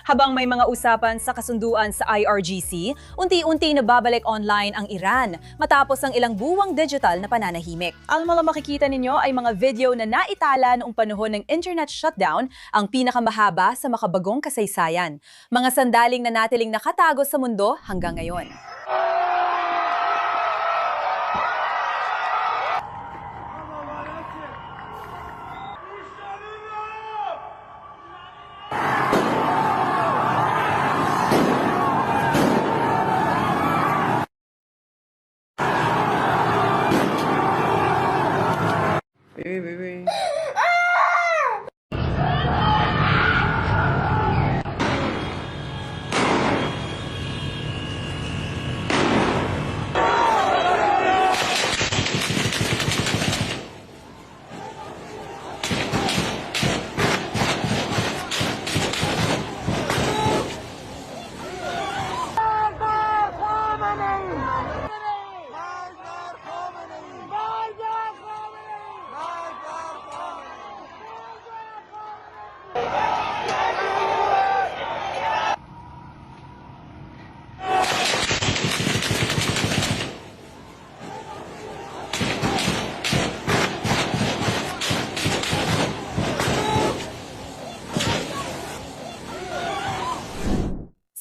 Habang may mga usapan sa kasunduan sa IRGC, unti-unti nababalik online ang Iran matapos ang ilang buwang digital na pananahimik. Ang mga makikita ninyo ay mga video na naitala noong panahon ng internet shutdown, ang pinakamahaba sa makabagong kasaysayan. Mga sandaling nanatiling nakatago sa mundo hanggang ngayon. Baby.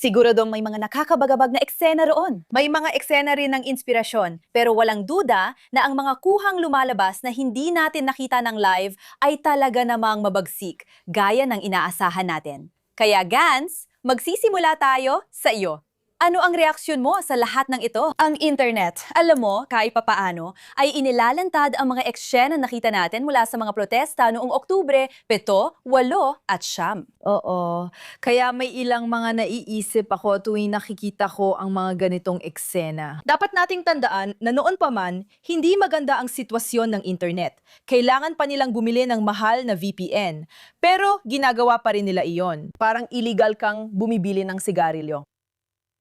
Siguradong may mga nakakabagabag na eksena roon. May mga eksena rin ng inspirasyon, pero walang duda na ang mga kuhang lumalabas na hindi natin nakita ng live ay talaga namang mabagsik, gaya ng inaasahan natin. Kaya Gans, magsisimula tayo sa iyo. Ano ang reaksyon mo sa lahat ng ito? Ang internet, alam mo, kahit papaano, ay inilalantad ang mga eksena nakita natin mula sa mga protesta noong Oktubre, 7, 8 at 9. Oo. Kaya may ilang mga naiisip ako tuwing nakikita ko ang mga ganitong eksena. Dapat nating tandaan na noon pa man, hindi maganda ang sitwasyon ng internet. Kailangan pa nilang bumili ng mahal na VPN. Pero ginagawa pa rin nila iyon. Parang illegal kang bumibili ng sigarilyo.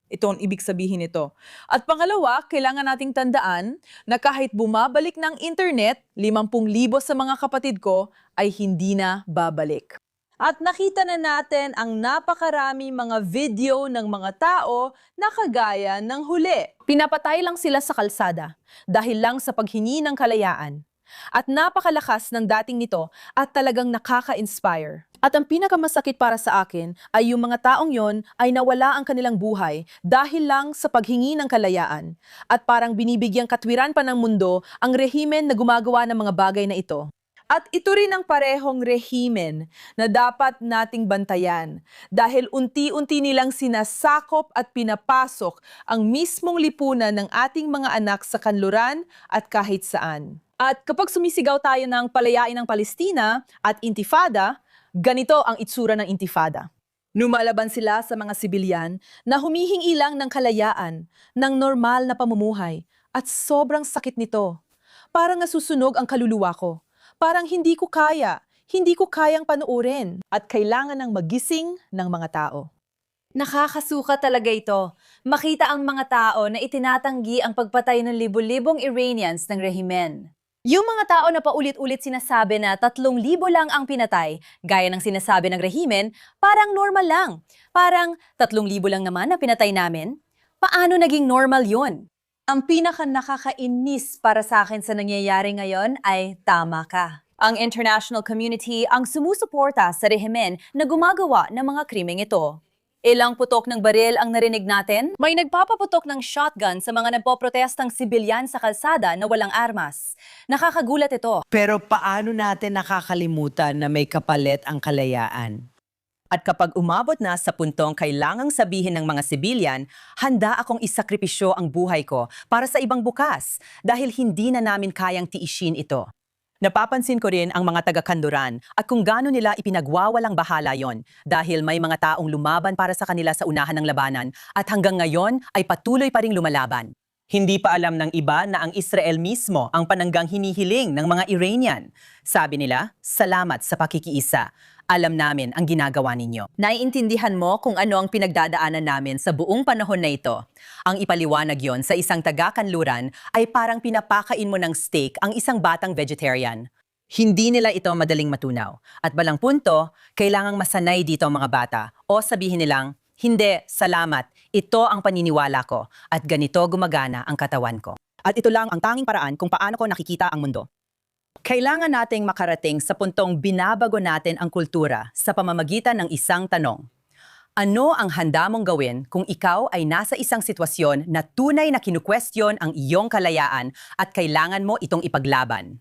Ito ang ibig sabihin nito. At pangalawa, kailangan nating tandaan na kahit bumabalik ng internet, 50,000 sa mga kapatid ko ay hindi na babalik. At nakita na natin ang napakarami mga video ng mga tao na kagaya ng huli. Pinapatay lang sila sa kalsada dahil lang sa paghingi ng kalayaan. At napakalakas ng dating nito at talagang nakaka-inspire. At ang pinakamasakit para sa akin ay yung mga taong yon ay nawala ang kanilang buhay dahil lang sa paghingi ng kalayaan. At parang binibigyang katwiran pa ng mundo ang rehimen na gumagawa ng mga bagay na ito. At ito rin ang parehong rehimen na dapat nating bantayan dahil unti-unti nilang sinasakop at pinapasok ang mismong lipunan ng ating mga anak sa kanluran at kahit saan. At kapag sumisigaw tayo ng palayain ng Palestina at intifada, ganito ang itsura ng intifada. Lumalaban sila sa mga sibilyan na humihingi lang ng kalayaan, ng normal na pamumuhay, at sobrang sakit nito. Parang nasusunog ang kaluluwa ko. Parang hindi ko kayang panuurin at kailangan ng magising ng mga tao. Nakakasuka talaga ito. Makita ang mga tao na itinatanggi ang pagpatay ng libo-libong Iranians ng rehimen. Yung mga tao na paulit-ulit sinasabi na 3,000 lang ang pinatay, gaya ng sinasabi ng rehimen, parang normal lang. Parang 3,000 lang naman na pinatay namin. Paano naging normal yun? Ang pinaka-nakakainis para sa akin sa nangyayari ngayon ay tama ka. Ang international community ang sumusuporta sa rehimen na gumagawa ng mga krimeng ito. Ilang putok ng baril ang narinig natin? May nagpapaputok ng shotgun sa mga nagpoprotestang sibilyan sa kalsada na walang armas. Nakakagulat ito. Pero paano natin nakakalimutan na may kapalit ang kalayaan? At kapag umabot na sa puntong kailangang sabihin ng mga sibilyan, handa akong isakripisyo ang buhay ko para sa ibang bukas dahil hindi na namin kayang tiisin ito. Napapansin ko rin ang mga taga-Kanluran at kung gaano nila ipinagwawalang bahala yon dahil may mga taong lumaban para sa kanila sa unahan ng labanan at hanggang ngayon ay patuloy pa ring lumalaban. Hindi pa alam ng iba na ang Israel mismo ang pananggang hinihiling ng mga Iranian. Sabi nila, salamat sa pakikiisa. Alam namin ang ginagawa ninyo. Naiintindihan mo kung ano ang pinagdadaanan namin sa buong panahon na ito. Ang ipaliwanag yon sa isang taga-Kanluran ay parang pinapakain mo ng steak ang isang batang vegetarian. Hindi nila ito madaling matunaw. At balang punto, kailangang masanay dito ang mga bata o sabihin nilang, hindi, salamat, ito ang paniniwala ko at ganito gumagana ang katawan ko. At ito lang ang tanging paraan kung paano ko nakikita ang mundo. Kailangan nating makarating sa puntong binabago natin ang kultura sa pamamagitan ng isang tanong. Ano ang handa mong gawin kung ikaw ay nasa isang sitwasyon na tunay na kinukwestiyon ang iyong kalayaan at kailangan mo itong ipaglaban?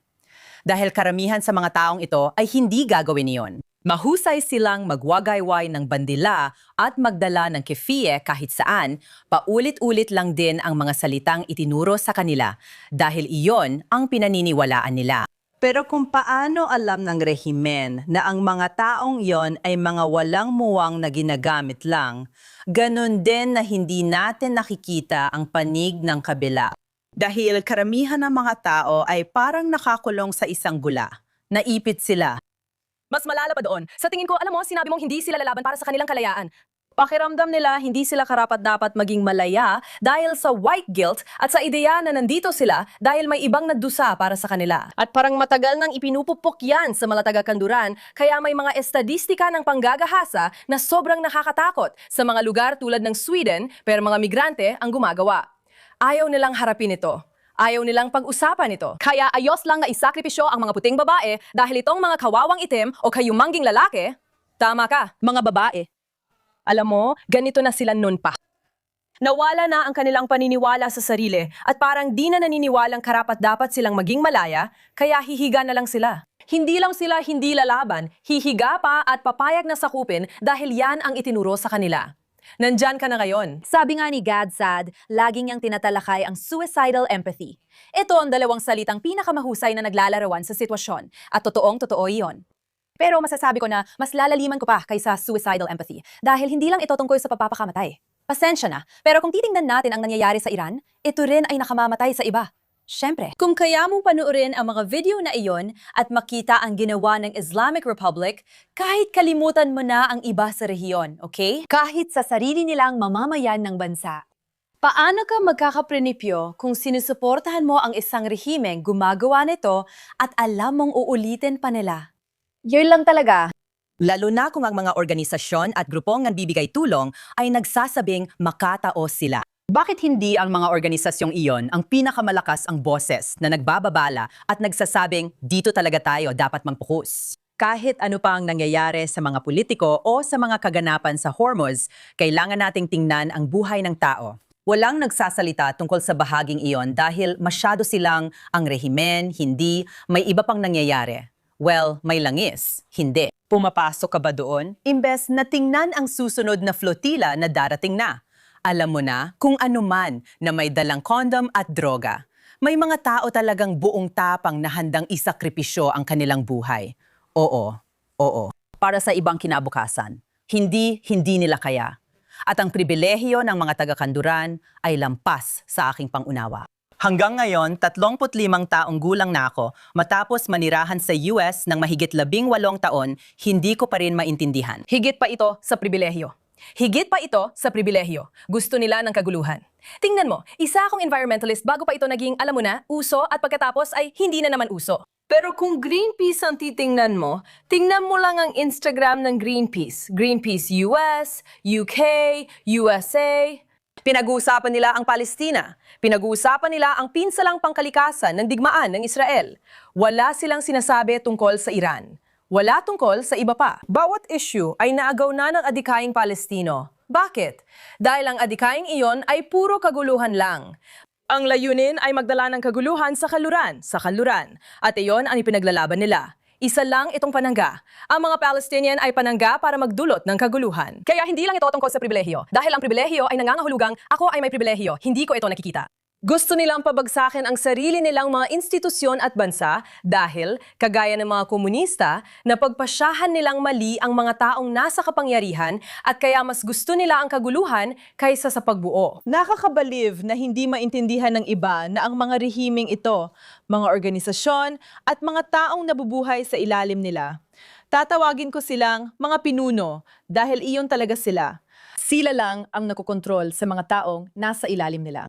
Dahil karamihan sa mga taong ito ay hindi gagawin iyon. Mahusay silang magwagayway ng bandila at magdala ng kefiye kahit saan, paulit-ulit lang din ang mga salitang itinuro sa kanila dahil iyon ang pinaniniwalaan nila. Pero kung paano alam ng rehimen na ang mga taong iyon ay mga walang muwang na ginagamit lang, ganun din na hindi natin nakikita ang panig ng kabila. Dahil karamihan ng mga tao ay parang nakakulong sa isang gula. Naipit sila. Mas malala pa doon. Sa tingin ko, alam mo, sinabi mong hindi sila lalaban para sa kanilang kalayaan. Pakiramdam nila hindi sila karapat-dapat maging malaya dahil sa white guilt at sa ideya na nandito sila dahil may ibang nagdusa para sa kanila. At parang matagal nang ipinupupok yan sa mga taga-kanduran, kaya may mga estadistika ng panggagahasa na sobrang nakakatakot sa mga lugar tulad ng Sweden, pero mga migrante ang gumagawa. Ayaw nilang harapin ito. Ayaw nilang pag-usapan ito. Kaya ayos lang na isakripisyo ang mga puting babae dahil itong mga kawawang itim o kayumangging lalaki, tama ka, mga babae. Alam mo, ganito na sila noon pa. Nawala na ang kanilang paniniwala sa sarili at parang di na naniniwalang karapat-dapat silang maging malaya, kaya hihiga na lang sila. Hindi lang sila hindi lalaban, hihiga pa at papayag na sakupin dahil yan ang itinuro sa kanila. Nandyan ka na ngayon. Sabi nga ni Gad Saad, laging niyang tinatalakay ang suicidal empathy. Ito ang dalawang salitang pinakamahusay na naglalarawan sa sitwasyon at totoong-totoo iyon. Pero masasabi ko na mas lalaliman ko pa kaysa suicidal empathy dahil hindi lang ito tungkol sa pagpapakamatay. Pasensya na, pero kung titingnan natin ang nangyayari sa Iran, ito rin ay nakamamatay sa iba. Siyempre, kung kaya mong panuorin ang mga video na iyon at makita ang ginawa ng Islamic Republic, kahit kalimutan mo na ang iba sa rehiyon, okay? Kahit sa sarili nilang mamamayan ng bansa. Paano ka magkakaprinipyo kung sinusuportahan mo ang isang rehimeng gumagawa nito at alam mong uulitin pa nila? Yun lang talaga. Lalo na kung ang mga organisasyon at grupong nagbibigay tulong ay nagsasabing makatao sila. Bakit hindi ang mga organisasyong iyon ang pinakamalakas ang boses na nagbababala at nagsasabing dito talaga tayo dapat magpokus? Kahit ano pa ang nangyayari sa mga politiko o sa mga kaganapan sa Hormuz, kailangan nating tingnan ang buhay ng tao. Walang nagsasalita tungkol sa bahaging iyon dahil masyado silang ang rehimen, hindi, may iba pang nangyayari. Well, may langis, hindi. Pumapasok ka ba doon? Imbes na tingnan ang susunod na flotila na darating na. Alam mo na kung ano man na may dalang kondom at droga. May mga tao talagang buong tapang na handang isakripisyo ang kanilang buhay. Oo. Para sa ibang kinabukasan. Hindi nila kaya. At ang pribilehiyo ng mga taga-kanduran ay lampas sa aking pangunawa. Hanggang ngayon, 35 taong gulang na ako, matapos manirahan sa US ng mahigit 18 taon, hindi ko pa rin maintindihan. Higit pa ito sa pribilehiyo. Higit pa ito sa pribilehiyo. Gusto nila ng kaguluhan. Tingnan mo, isa akong environmentalist bago pa ito naging, alam mo na, uso at pagkatapos ay hindi na naman uso. Pero kung Greenpeace ang titingnan mo, tingnan mo lang ang Instagram ng Greenpeace. Greenpeace US, UK, USA. Pinag-uusapan nila ang Palestina. Pinag-uusapan nila ang pinsalang pangkalikasan ng digmaan ng Israel. Wala silang sinasabi tungkol sa Iran. Wala tungkol sa iba pa. Bawat issue ay naagaw na ng adikaing Palestino. Bakit? Dahil ang adikaing iyon ay puro kaguluhan lang. Ang layunin ay magdala ng kaguluhan sa kanluran. At iyon ang ipinaglalaban nila. Isa lang itong panangga. Ang mga Palestinian ay panangga para magdulot ng kaguluhan. Kaya hindi lang ito tungkol sa pribilehiyo. Dahil ang pribilehiyo ay nangangahulugang ako ay may pribilehiyo, hindi ko ito nakikita. Gusto nilang pabagsakin ang sarili nilang mga institusyon at bansa dahil, kagaya ng mga komunista, napagpasyahan nilang mali ang mga taong nasa kapangyarihan at kaya mas gusto nila ang kaguluhan kaysa sa pagbuo. Nakakabaliw na hindi maintindihan ng iba na ang mga rehimeng ito, mga organisasyon at mga taong nabubuhay sa ilalim nila. Tatawagin ko silang mga pinuno dahil iyon talaga sila. Sila lang ang nakokontrol sa mga taong nasa ilalim nila.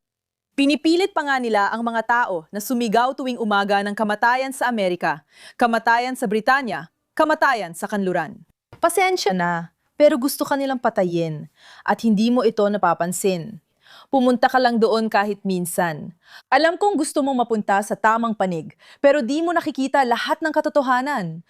Pinipilit pa nga nila ang mga tao na sumigaw tuwing umaga ng kamatayan sa Amerika, kamatayan sa Britanya, kamatayan sa kanluran. Pasensya na, pero gusto ka nilang patayin at hindi mo ito napapansin. Pumunta ka lang doon kahit minsan. Alam kong gusto mong mapunta sa tamang panig, pero di mo nakikita lahat ng katotohanan.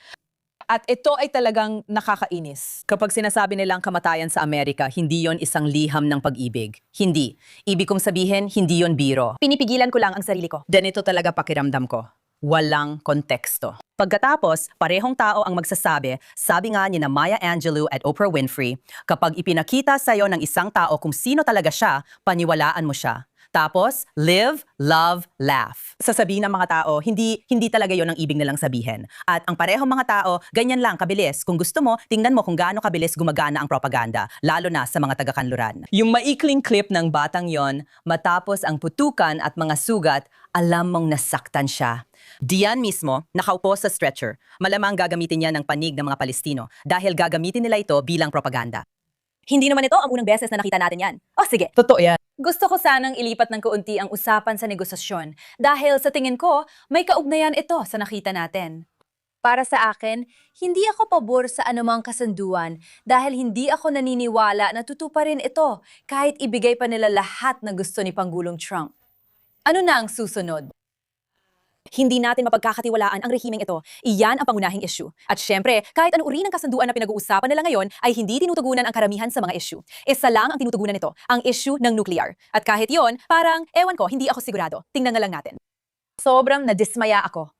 At ito ay talagang nakakainis. Kapag sinasabi nilang kamatayan sa Amerika, hindi yon isang liham ng pag-ibig. Hindi. Ibig kong sabihin, hindi yon biro. Pinipigilan ko lang ang sarili ko. Ganito talaga pakiramdam ko. Walang konteksto. Pagkatapos, parehong tao ang magsasabi, sabi nga ni na Maya Angelou at Oprah Winfrey, kapag ipinakita sa'yo ng isang tao kung sino talaga siya, paniwalaan mo siya. Tapos, live, love, laugh. Sasabihin ng mga tao, hindi talaga yon ang ibig nilang sabihin. At ang parehong mga tao, ganyan lang kabilis. Kung gusto mo, tingnan mo kung gaano kabilis gumagana ang propaganda, lalo na sa mga taga-kanluran. Yung maikling clip ng batang yon, matapos ang putukan at mga sugat, alam mong nasaktan siya. Diyan mismo, nakaupo sa stretcher. Malamang gagamitin niya ng panig ng mga Palestino dahil gagamitin nila ito bilang propaganda. Hindi naman ito ang unang beses na nakita natin yan. O sige, Totoo yan. gusto ko sanang ilipat ng kaunti ang usapan sa negosasyon dahil sa tingin ko, may kaugnayan ito sa nakita natin. Para sa akin, hindi ako pabor sa anumang kasunduan dahil hindi ako naniniwala na tutuparin ito kahit ibigay pa nila lahat na gusto ni Pangulong Trump. Ano na ang susunod? Hindi natin mapagkakatiwalaan ang rehimeng ito. Iyan ang pangunahing issue. At syempre, kahit anong uri ng kasunduan na pinag-uusapan nila ngayon ay hindi tinutugunan ang karamihan sa mga issue. Isa lang ang tinutugunan nito, ang issue ng nuclear. At kahit yon, parang, ewan ko, hindi ako sigurado. Tingnan na lang natin. Sobrang nadismaya ako.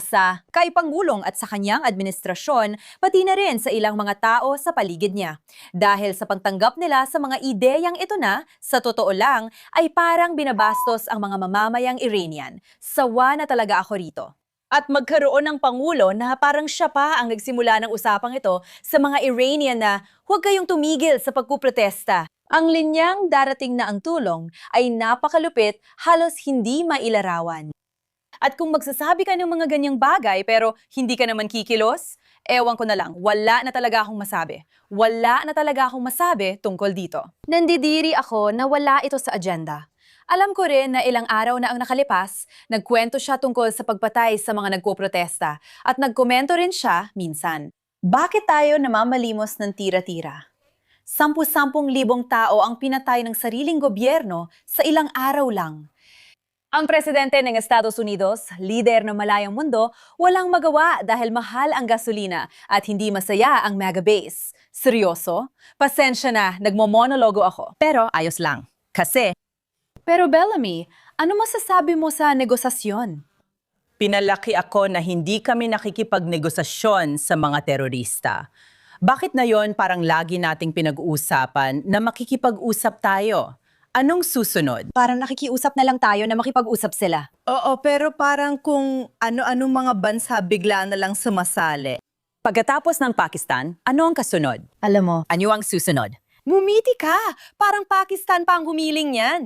sa kay Pangulong at sa kanyang administrasyon, pati na rin sa ilang mga tao sa paligid niya. Dahil sa pagtanggap nila sa mga ideyang ito na, sa totoo lang, ay parang binabastos ang mga mamamayang Iranian. Sawa na talaga ako rito. At magkaroon ng Pangulo na parang siya pa ang nagsimula ng usapang ito sa mga Iranian na huwag kayong tumigil sa pagpuprotesta. Ang linyang darating na ang tulong ay napakalupit, halos hindi mailarawan. At kung magsasabi ka ng mga ganyang bagay pero hindi ka naman kikilos, ewan ko na lang, wala na talaga akong masabi. Wala na talaga akong masabi tungkol dito. Nandidiri ako na wala ito sa agenda. Alam ko rin na ilang araw na ang nakalipas, nagkwento siya tungkol sa pagpatay sa mga nagpoprotesta at nagkomento rin siya minsan. Bakit tayo namamalimos ng tira-tira? 10,000 tao ang pinatay ng sariling gobyerno sa ilang araw lang. Ang presidente ng Estados Unidos, lider ng malayang mundo, walang magawa dahil mahal ang gasolina at hindi masaya ang mega base. Seryoso? Pasensya na, nagmomonologo ako. Pero ayos lang. Kasi Pero Bellamy, ano masasabi mo sa negosasyon? pinalaki ako na hindi kami nakikipagnegosasyon sa mga terorista. Bakit na yon parang lagi nating pinag-uusapan na makikipag-usap tayo? Anong susunod? Parang nakikiusap na lang tayo na makipag-usap sila. Oo, pero parang kung ano-anong mga bansa bigla na lang sumasali. Pagkatapos ng Pakistan, ano ang kasunod? Alam mo, Ano ang susunod? mumiti ka! Parang Pakistan pa ang humiling yan.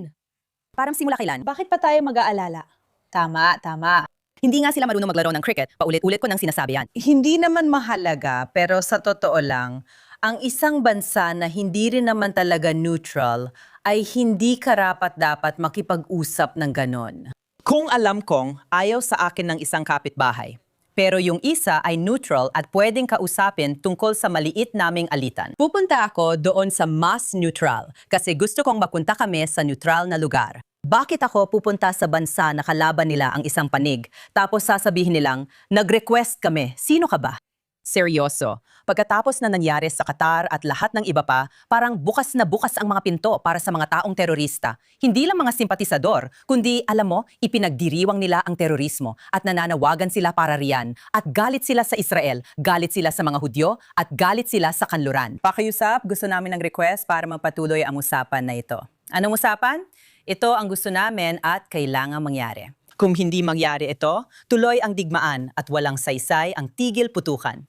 Parang simula kailan? Bakit pa tayo mag-aalala? Tama. Hindi nga sila marunong maglaro ng cricket. Paulit-ulit ko nang sinasabi yan. Hindi naman mahalaga, pero sa totoo lang, ang isang bansa na hindi rin naman talaga neutral ay hindi karapat-dapat makipag-usap ng ganon. Kung alam kong ayaw sa akin ng isang kapitbahay, pero yung isa ay neutral at pwedeng kausapin tungkol sa maliit naming alitan. Pupunta ako doon sa mas neutral kasi gusto kong mapunta kami sa neutral na lugar. Bakit ako pupunta sa bansa na kalaban nila ang isang panig tapos sasabihin nilang, nag-request kami, sino ka ba? Seryoso. Pagkatapos na nangyari sa Qatar at lahat ng iba pa, parang bukas na bukas ang mga pinto para sa mga taong terorista. Hindi lang mga simpatisador, kundi alam mo, ipinagdiriwang nila ang terorismo at nananawagan sila para riyan. At galit sila sa Israel, galit sila sa mga Hudyo, at galit sila sa kanluran. Pakiusap, gusto namin ng request para magpatuloy ang usapan na ito. Anong usapan? Ito ang gusto namin at kailangang mangyari. Kung hindi mangyari ito, tuloy ang digmaan at walang saysay ang tigil putukan.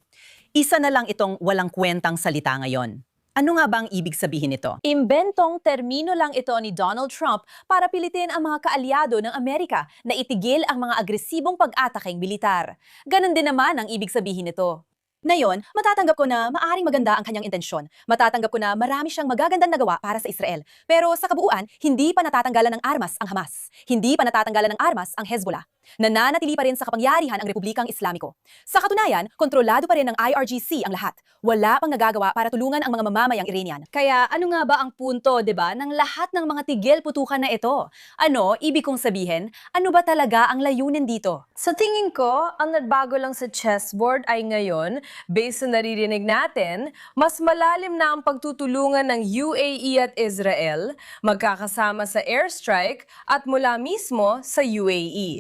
Isa na lang itong walang kwentang salita ngayon. Ano nga ba ang ibig sabihin nito? Imbentong termino lang ito ni Donald Trump para pilitin ang mga kaalyado ng Amerika na itigil ang mga agresibong pag-ataking militar. Ganon din naman ang ibig sabihin nito. Ngayon, matatanggap ko na maaring maganda ang kanyang intensyon. Matatanggap ko na marami siyang magagandang nagawa para sa Israel. Pero sa kabuuan, hindi pa natatanggalan ng armas ang Hamas. Hindi pa natatanggalan ng armas ang Hezbollah. Nananatili pa rin sa kapangyarihan ang Republikang Islamiko. Sa katunayan, kontrolado pa rin ng IRGC ang lahat. Wala pang nagagawa para tulungan ang mga mamamayang Iranian. Kaya ano nga ba ang punto, 'di ba, ng lahat ng mga tigil putukan na ito? Ano, ibig kong sabihin, ano ba talaga ang layunin dito? Sa tingin ko, ang nagbago lang sa chessboard ay ngayon, based sa naririnig natin, mas malalim na ang pagtutulungan ng UAE at Israel, magkakasama sa airstrike at mula mismo sa UAE.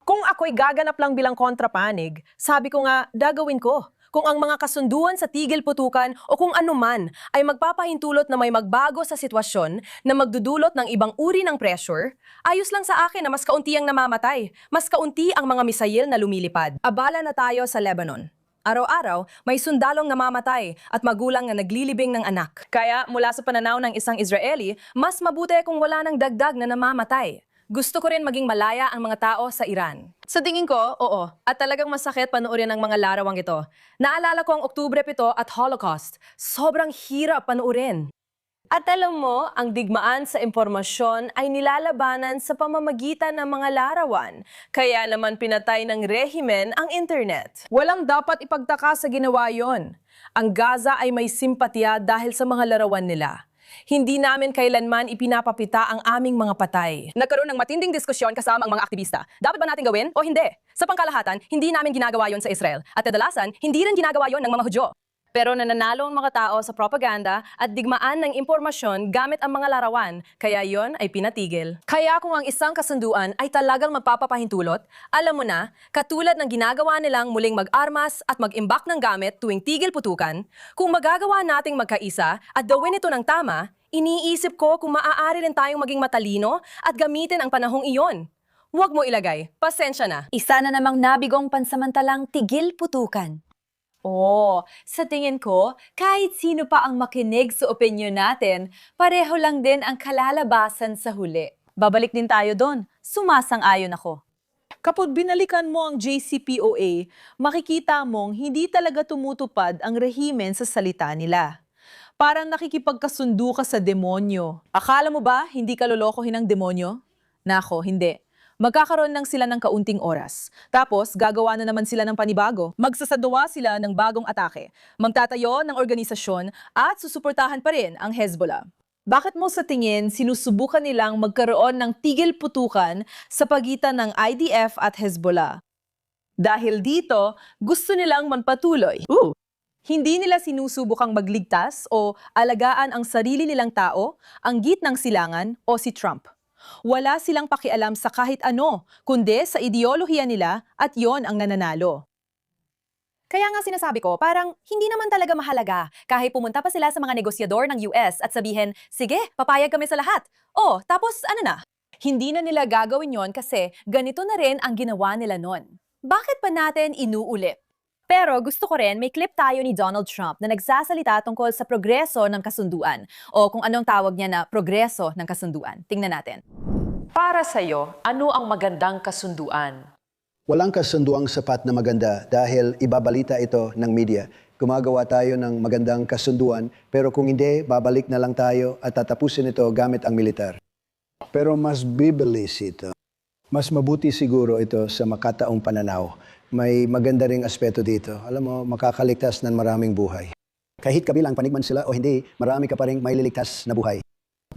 Kung ako'y gaganap lang bilang kontrapanig, sabi ko nga, gagawin ko. Kung ang mga kasunduan sa tigil putukan o kung ano man ay magpapahintulot na may magbago sa sitwasyon na magdudulot ng ibang uri ng pressure, ayos lang sa akin na mas kaunti ang namamatay, mas kaunti ang mga misayil na lumilipad. Abala na tayo sa Lebanon. Araw-araw, may sundalong namamatay at magulang na naglilibing ng anak. Kaya mula sa pananaw ng isang Israeli, mas mabuti kung wala ng dagdag na namamatay. Gusto ko rin maging malaya ang mga tao sa Iran. Sa tingin ko, oo. At talagang masakit panoorin ang mga larawang ito. Naalala ko ang Oktubre 7 at Holocaust. Sobrang hirap panoorin. At alam mo, ang digmaan sa impormasyon ay nilalabanan sa pamamagitan ng mga larawan. Kaya naman pinatay ng rehimen ang internet. Walang dapat ipagtaka sa ginawa yon. Ang Gaza ay may simpatya dahil sa mga larawan nila. Hindi namin kailanman ipinapapita ang aming mga patay. Nagkaroon ng matinding diskusyon kasama ang mga aktivista. Dapat ba natin gawin o hindi? Sa pangkalahatan, hindi namin ginagawa yon sa Israel. At kadalasan, hindi rin ginagawa yon ng mga Hudyo. Pero nananalo ang mga tao sa propaganda at digmaan ng impormasyon gamit ang mga larawan, kaya yon ay pinatigil. Kaya kung ang isang kasunduan ay talagang magpapahintulot, alam mo na, katulad ng ginagawa nilang muling mag-armas at mag-imbak ng gamit tuwing tigil putukan, kung magagawa nating magkaisa at gawin ito ng tama, iniisip ko kung maaari rin tayong maging matalino at gamitin ang panahong iyon. Huwag mo ilagay, pasensya na. Isa na namang nabigong pansamantalang tigil putukan. Sa tingin ko, kahit sino pa ang makinig sa opinyon natin, pareho lang din ang kalalabasan sa huli. Babalik din tayo doon. Sumasang-ayon ako. Kapag binalikan mo ang JCPOA, makikita mong hindi talaga tumutupad ang rehimen sa salita nila. Parang nakikipagkasundo ka sa demonyo. Akala mo ba hindi ka lolokohin ng demonyo? Nako, hindi. Magkakaroon lang sila ng kaunting oras. Tapos, gagawa na naman sila ng panibago. Magsasadawa sila ng bagong atake. Magtatayo ng organisasyon at susuportahan pa rin ang Hezbollah. Bakit mo sa tingin sinusubukan nilang magkaroon ng tigil putukan sa pagitan ng IDF at Hezbollah? Dahil dito, gusto nilang magpatuloy. Hindi nila sinusubukang magligtas o alagaan ang sarili nilang tao, ang gitnang silangan o si Trump. Wala silang pakialam sa kahit ano, kundi sa ideolohiya nila at yon ang nananalo. Kaya nga sinasabi ko, parang hindi naman talaga mahalaga kahit pumunta pa sila sa mga negosyador ng US at sabihin, sige, papayag kami sa lahat. Tapos ano na? Hindi na nila gagawin yon kasi ganito na rin ang ginawa nila nun. Bakit pa natin inuulit? Pero gusto ko rin, may clip tayo ni Donald Trump na nagsasalita tungkol sa progreso ng kasunduan o kung anong tawag niya na progreso ng kasunduan. Tingnan natin. Para sa'yo, ano ang magandang kasunduan? Walang kasunduang sapat na maganda dahil ibabalita ito ng media. Gumagawa tayo ng magandang kasunduan, pero kung hindi, babalik na lang tayo at tatapusin ito gamit ang militar. Pero mas bibilis ito. Mas mabuti siguro ito sa makataong pananaw. May maganda ring aspeto dito. Alam mo, makakaligtas ng maraming buhay. Kahit kabilang panigman sila o hindi, marami ka pa rin may liligtas na buhay.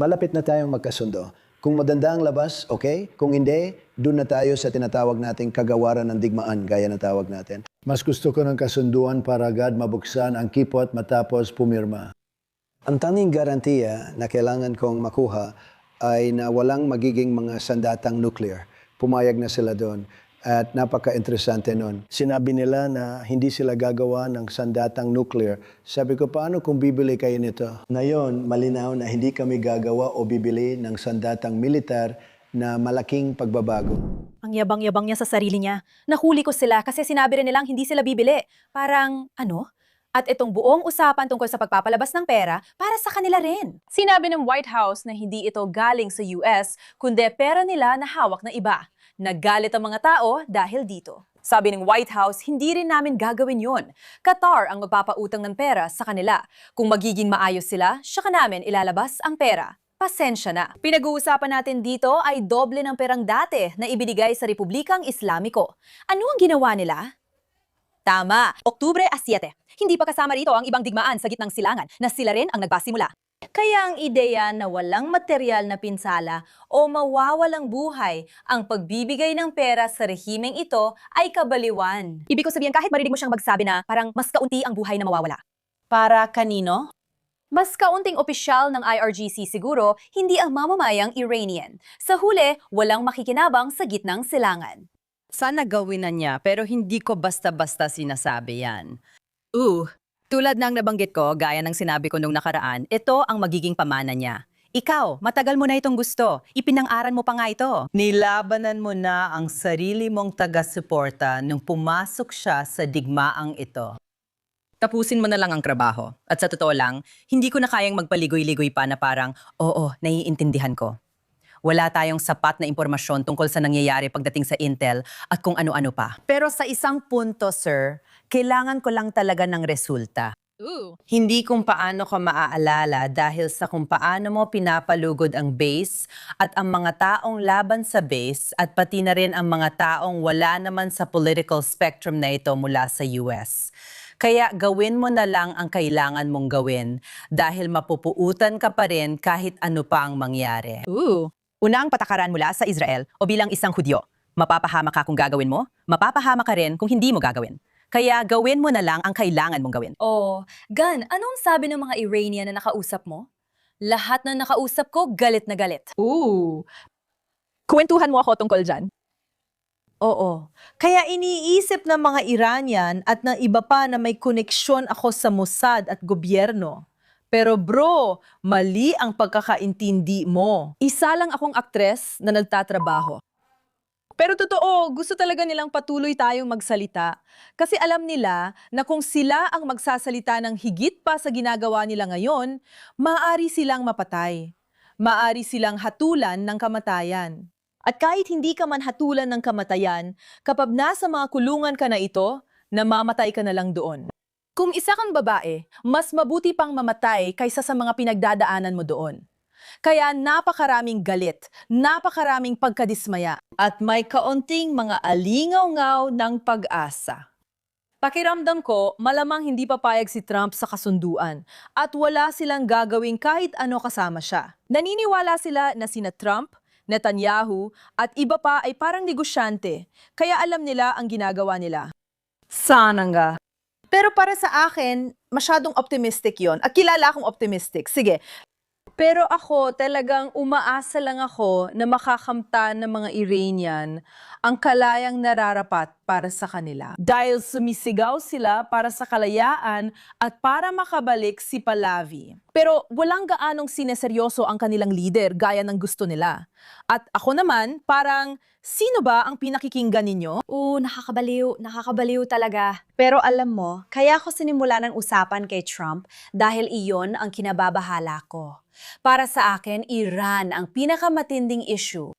Malapit na tayong magkasundo. Kung maganda ang labas, okay. Kung hindi, doon na tayo sa tinatawag nating kagawaran ng digmaan, gaya na tawag natin. Mas gusto ko ng kasunduan para agad mabuksan ang kipot matapos pumirma. Ang tanging garantiya na kailangan kong makuha ay na walang magiging mga sandatang nuclear. Pumayag na sila doon. At napaka-interesante nun. Sinabi nila na hindi sila gagawa ng sandatang nuclear. Sabi ko, paano kung bibili kayo nito? Ngayon, malinaw na hindi kami gagawa o bibili ng sandatang militar na malaking pagbabago. Ang yabang-yabang niya sa sarili niya. Nahuli ko sila kasi sinabi rin nilang hindi sila bibili. Parang, ano? At itong buong usapan tungkol sa pagpapalabas ng pera para sa kanila rin. Sinabi ng White House na hindi ito galing sa US, kundi pera nila na hawak ng iba. Naggalit ang mga tao dahil dito. Sabi ng White House, hindi rin namin gagawin yon. Qatar ang magpapautang ng pera sa kanila. Kung magiging maayos sila, saka namin ilalabas ang pera. Pasensya na. Pinag-uusapan natin dito ay doble ng perang dati na ibinigay sa Republikang Islamiko. Ano ang ginawa nila? Tama, Oktubre 7. Hindi pa kasama rito ang ibang digmaan sa gitnang silangan na sila rin ang nagpasimula. Kaya ang ideya na walang material na pinsala o mawawalang buhay ang pagbibigay ng pera sa rehimeng ito ay kabaliwan. Ibig ko sabihin kahit marinig mo siyang magsabi na parang mas kaunti ang buhay na mawawala. Para kanino? Mas kaunting opisyal ng IRGC siguro, hindi ang mamamayang Iranian. Sa huli, walang makikinabang sa gitnang silangan. Sana gawin na niya, pero hindi ko basta-basta sinasabi yan. Tulad ng nabanggit ko, gaya ng sinabi ko nung nakaraan, ito ang magiging pamana niya. Ikaw, matagal mo na itong gusto. Ipinang-aral mo pa nga ito. Nilabanan mo na ang sarili mong taga-suporta nung pumasok siya sa digmaang ito. Tapusin mo na lang ang trabaho. At sa totoo lang, hindi ko na kayang magpaligoy-ligoy pa na parang, oo, naiintindihan ko. Wala tayong sapat na impormasyon tungkol sa nangyayari pagdating sa Intel at kung ano-ano pa. Pero sa isang punto, sir, kailangan ko lang talaga ng resulta. Hindi kung paano ko maaalala dahil sa kung paano mo pinapalugod ang base at ang mga taong laban sa base at pati na rin ang mga taong wala naman sa political spectrum na ito mula sa US. Kaya gawin mo na lang ang kailangan mong gawin dahil mapupuutan ka pa rin kahit ano pa ang mangyari. Unang patakaran mula sa Israel o bilang isang Hudyo. Mapapahama ka kung gagawin mo, mapapahama ka rin kung hindi mo gagawin. Kaya gawin mo na lang ang kailangan mong gawin. Oh, Gan, anong sabi ng mga Iranian na nakausap mo? Lahat na nakausap ko, galit na galit. Kwentuhan mo ako tungkol dyan. Oo. Kaya iniisip ng mga Iranian at ng iba pa na may koneksyon ako sa Mossad at gobyerno. Pero bro, mali ang pagkakaintindi mo. Isa lang akong aktres na nagtatrabaho. Pero totoo, gusto talaga nilang patuloy tayong magsalita. Kasi alam nila na kung sila ang magsasalita ng higit pa sa ginagawa nila ngayon, maaari silang mapatay. Maaari silang hatulan ng kamatayan. At kahit hindi ka man hatulan ng kamatayan, kapag nasa mga kulungan ka na ito, namamatay ka na lang doon. Kung isa kang babae, mas mabuti pang mamatay kaysa sa mga pinagdadaanan mo doon. Kaya napakaraming galit, napakaraming pagkadismaya, at may kaunting mga alingaw-ngaw ng pag-asa. Pakiramdam ko, malamang hindi papayag si Trump sa kasunduan at wala silang gagawin kahit ano kasama siya. Naniniwala sila na sina Trump, Netanyahu at iba pa ay parang negosyante, kaya alam nila ang ginagawa nila. Sana nga. Pero para sa akin, masyadong optimistic yon. At kilala akong optimistic. Sige. Pero ako, talagang umaasa lang ako na makakamtan ng mga Iranian ang kalayang nararapat para sa kanila. Dahil sumisigaw sila para sa kalayaan at para makabalik si Pahlavi. Pero walang gaanong sineseryoso ang kanilang leader gaya ng gusto nila. At ako naman, parang, sino ba ang pinakikinggan ninyo? Nakakabaliw talaga. Pero alam mo, kaya ako sinimula ng usapan kay Trump dahil iyon ang kinababahala ko. Para sa akin, Iran ang pinakamatinding issue.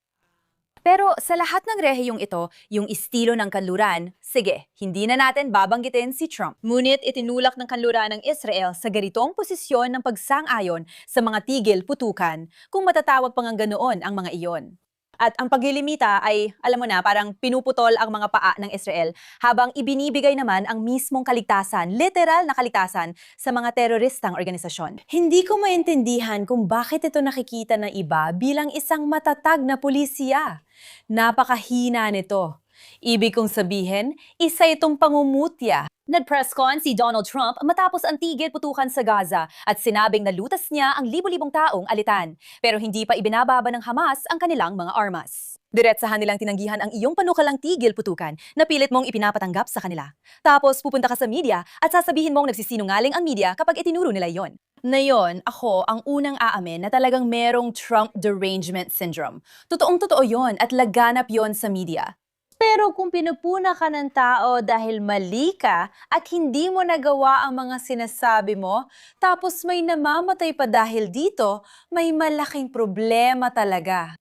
Pero sa lahat ng rehiyong ito, yung estilo ng kanluran, sige, hindi na natin babanggitin si Trump. Ngunit itinulak ng kanluran ng Israel sa ganitong posisyon ng pagsang-ayon sa mga tigil-putukan, kung matatawag pang ganoon ang mga iyon. At ang paglilimita ay, alam mo na, parang pinuputol ang mga paa ng Israel habang ibinibigay naman ang mismong kaligtasan, literal na kaligtasan sa mga teroristang organisasyon. Hindi ko maintindihan kung bakit ito nakikita ng iba bilang isang matatag na pulisya. Napakahina nito. Ibig kong sabihin, isa itong pangumutya. Nag-press con si Donald Trump matapos ang tigil-putukan sa Gaza at sinabing nalutas niya ang libu-libong taong alitan. Pero hindi pa ibinababa ng Hamas ang kanilang mga armas. Diretsahan nilang tinanggihan ang iyong panukalang tigil-putukan na pilit mong ipinapatanggap sa kanila. Tapos pupunta ka sa media at sasabihin mong nagsisinungaling ang media kapag itinuro nila yon. Ngayon, ako ang unang aamin na talagang merong Trump derangement syndrome. Totoong-totoo yon at laganap yon sa media. Pero kung pinupuna ka ng tao dahil mali ka at hindi mo nagawa ang mga sinasabi mo, tapos may namamatay pa dahil dito, may malaking problema talaga.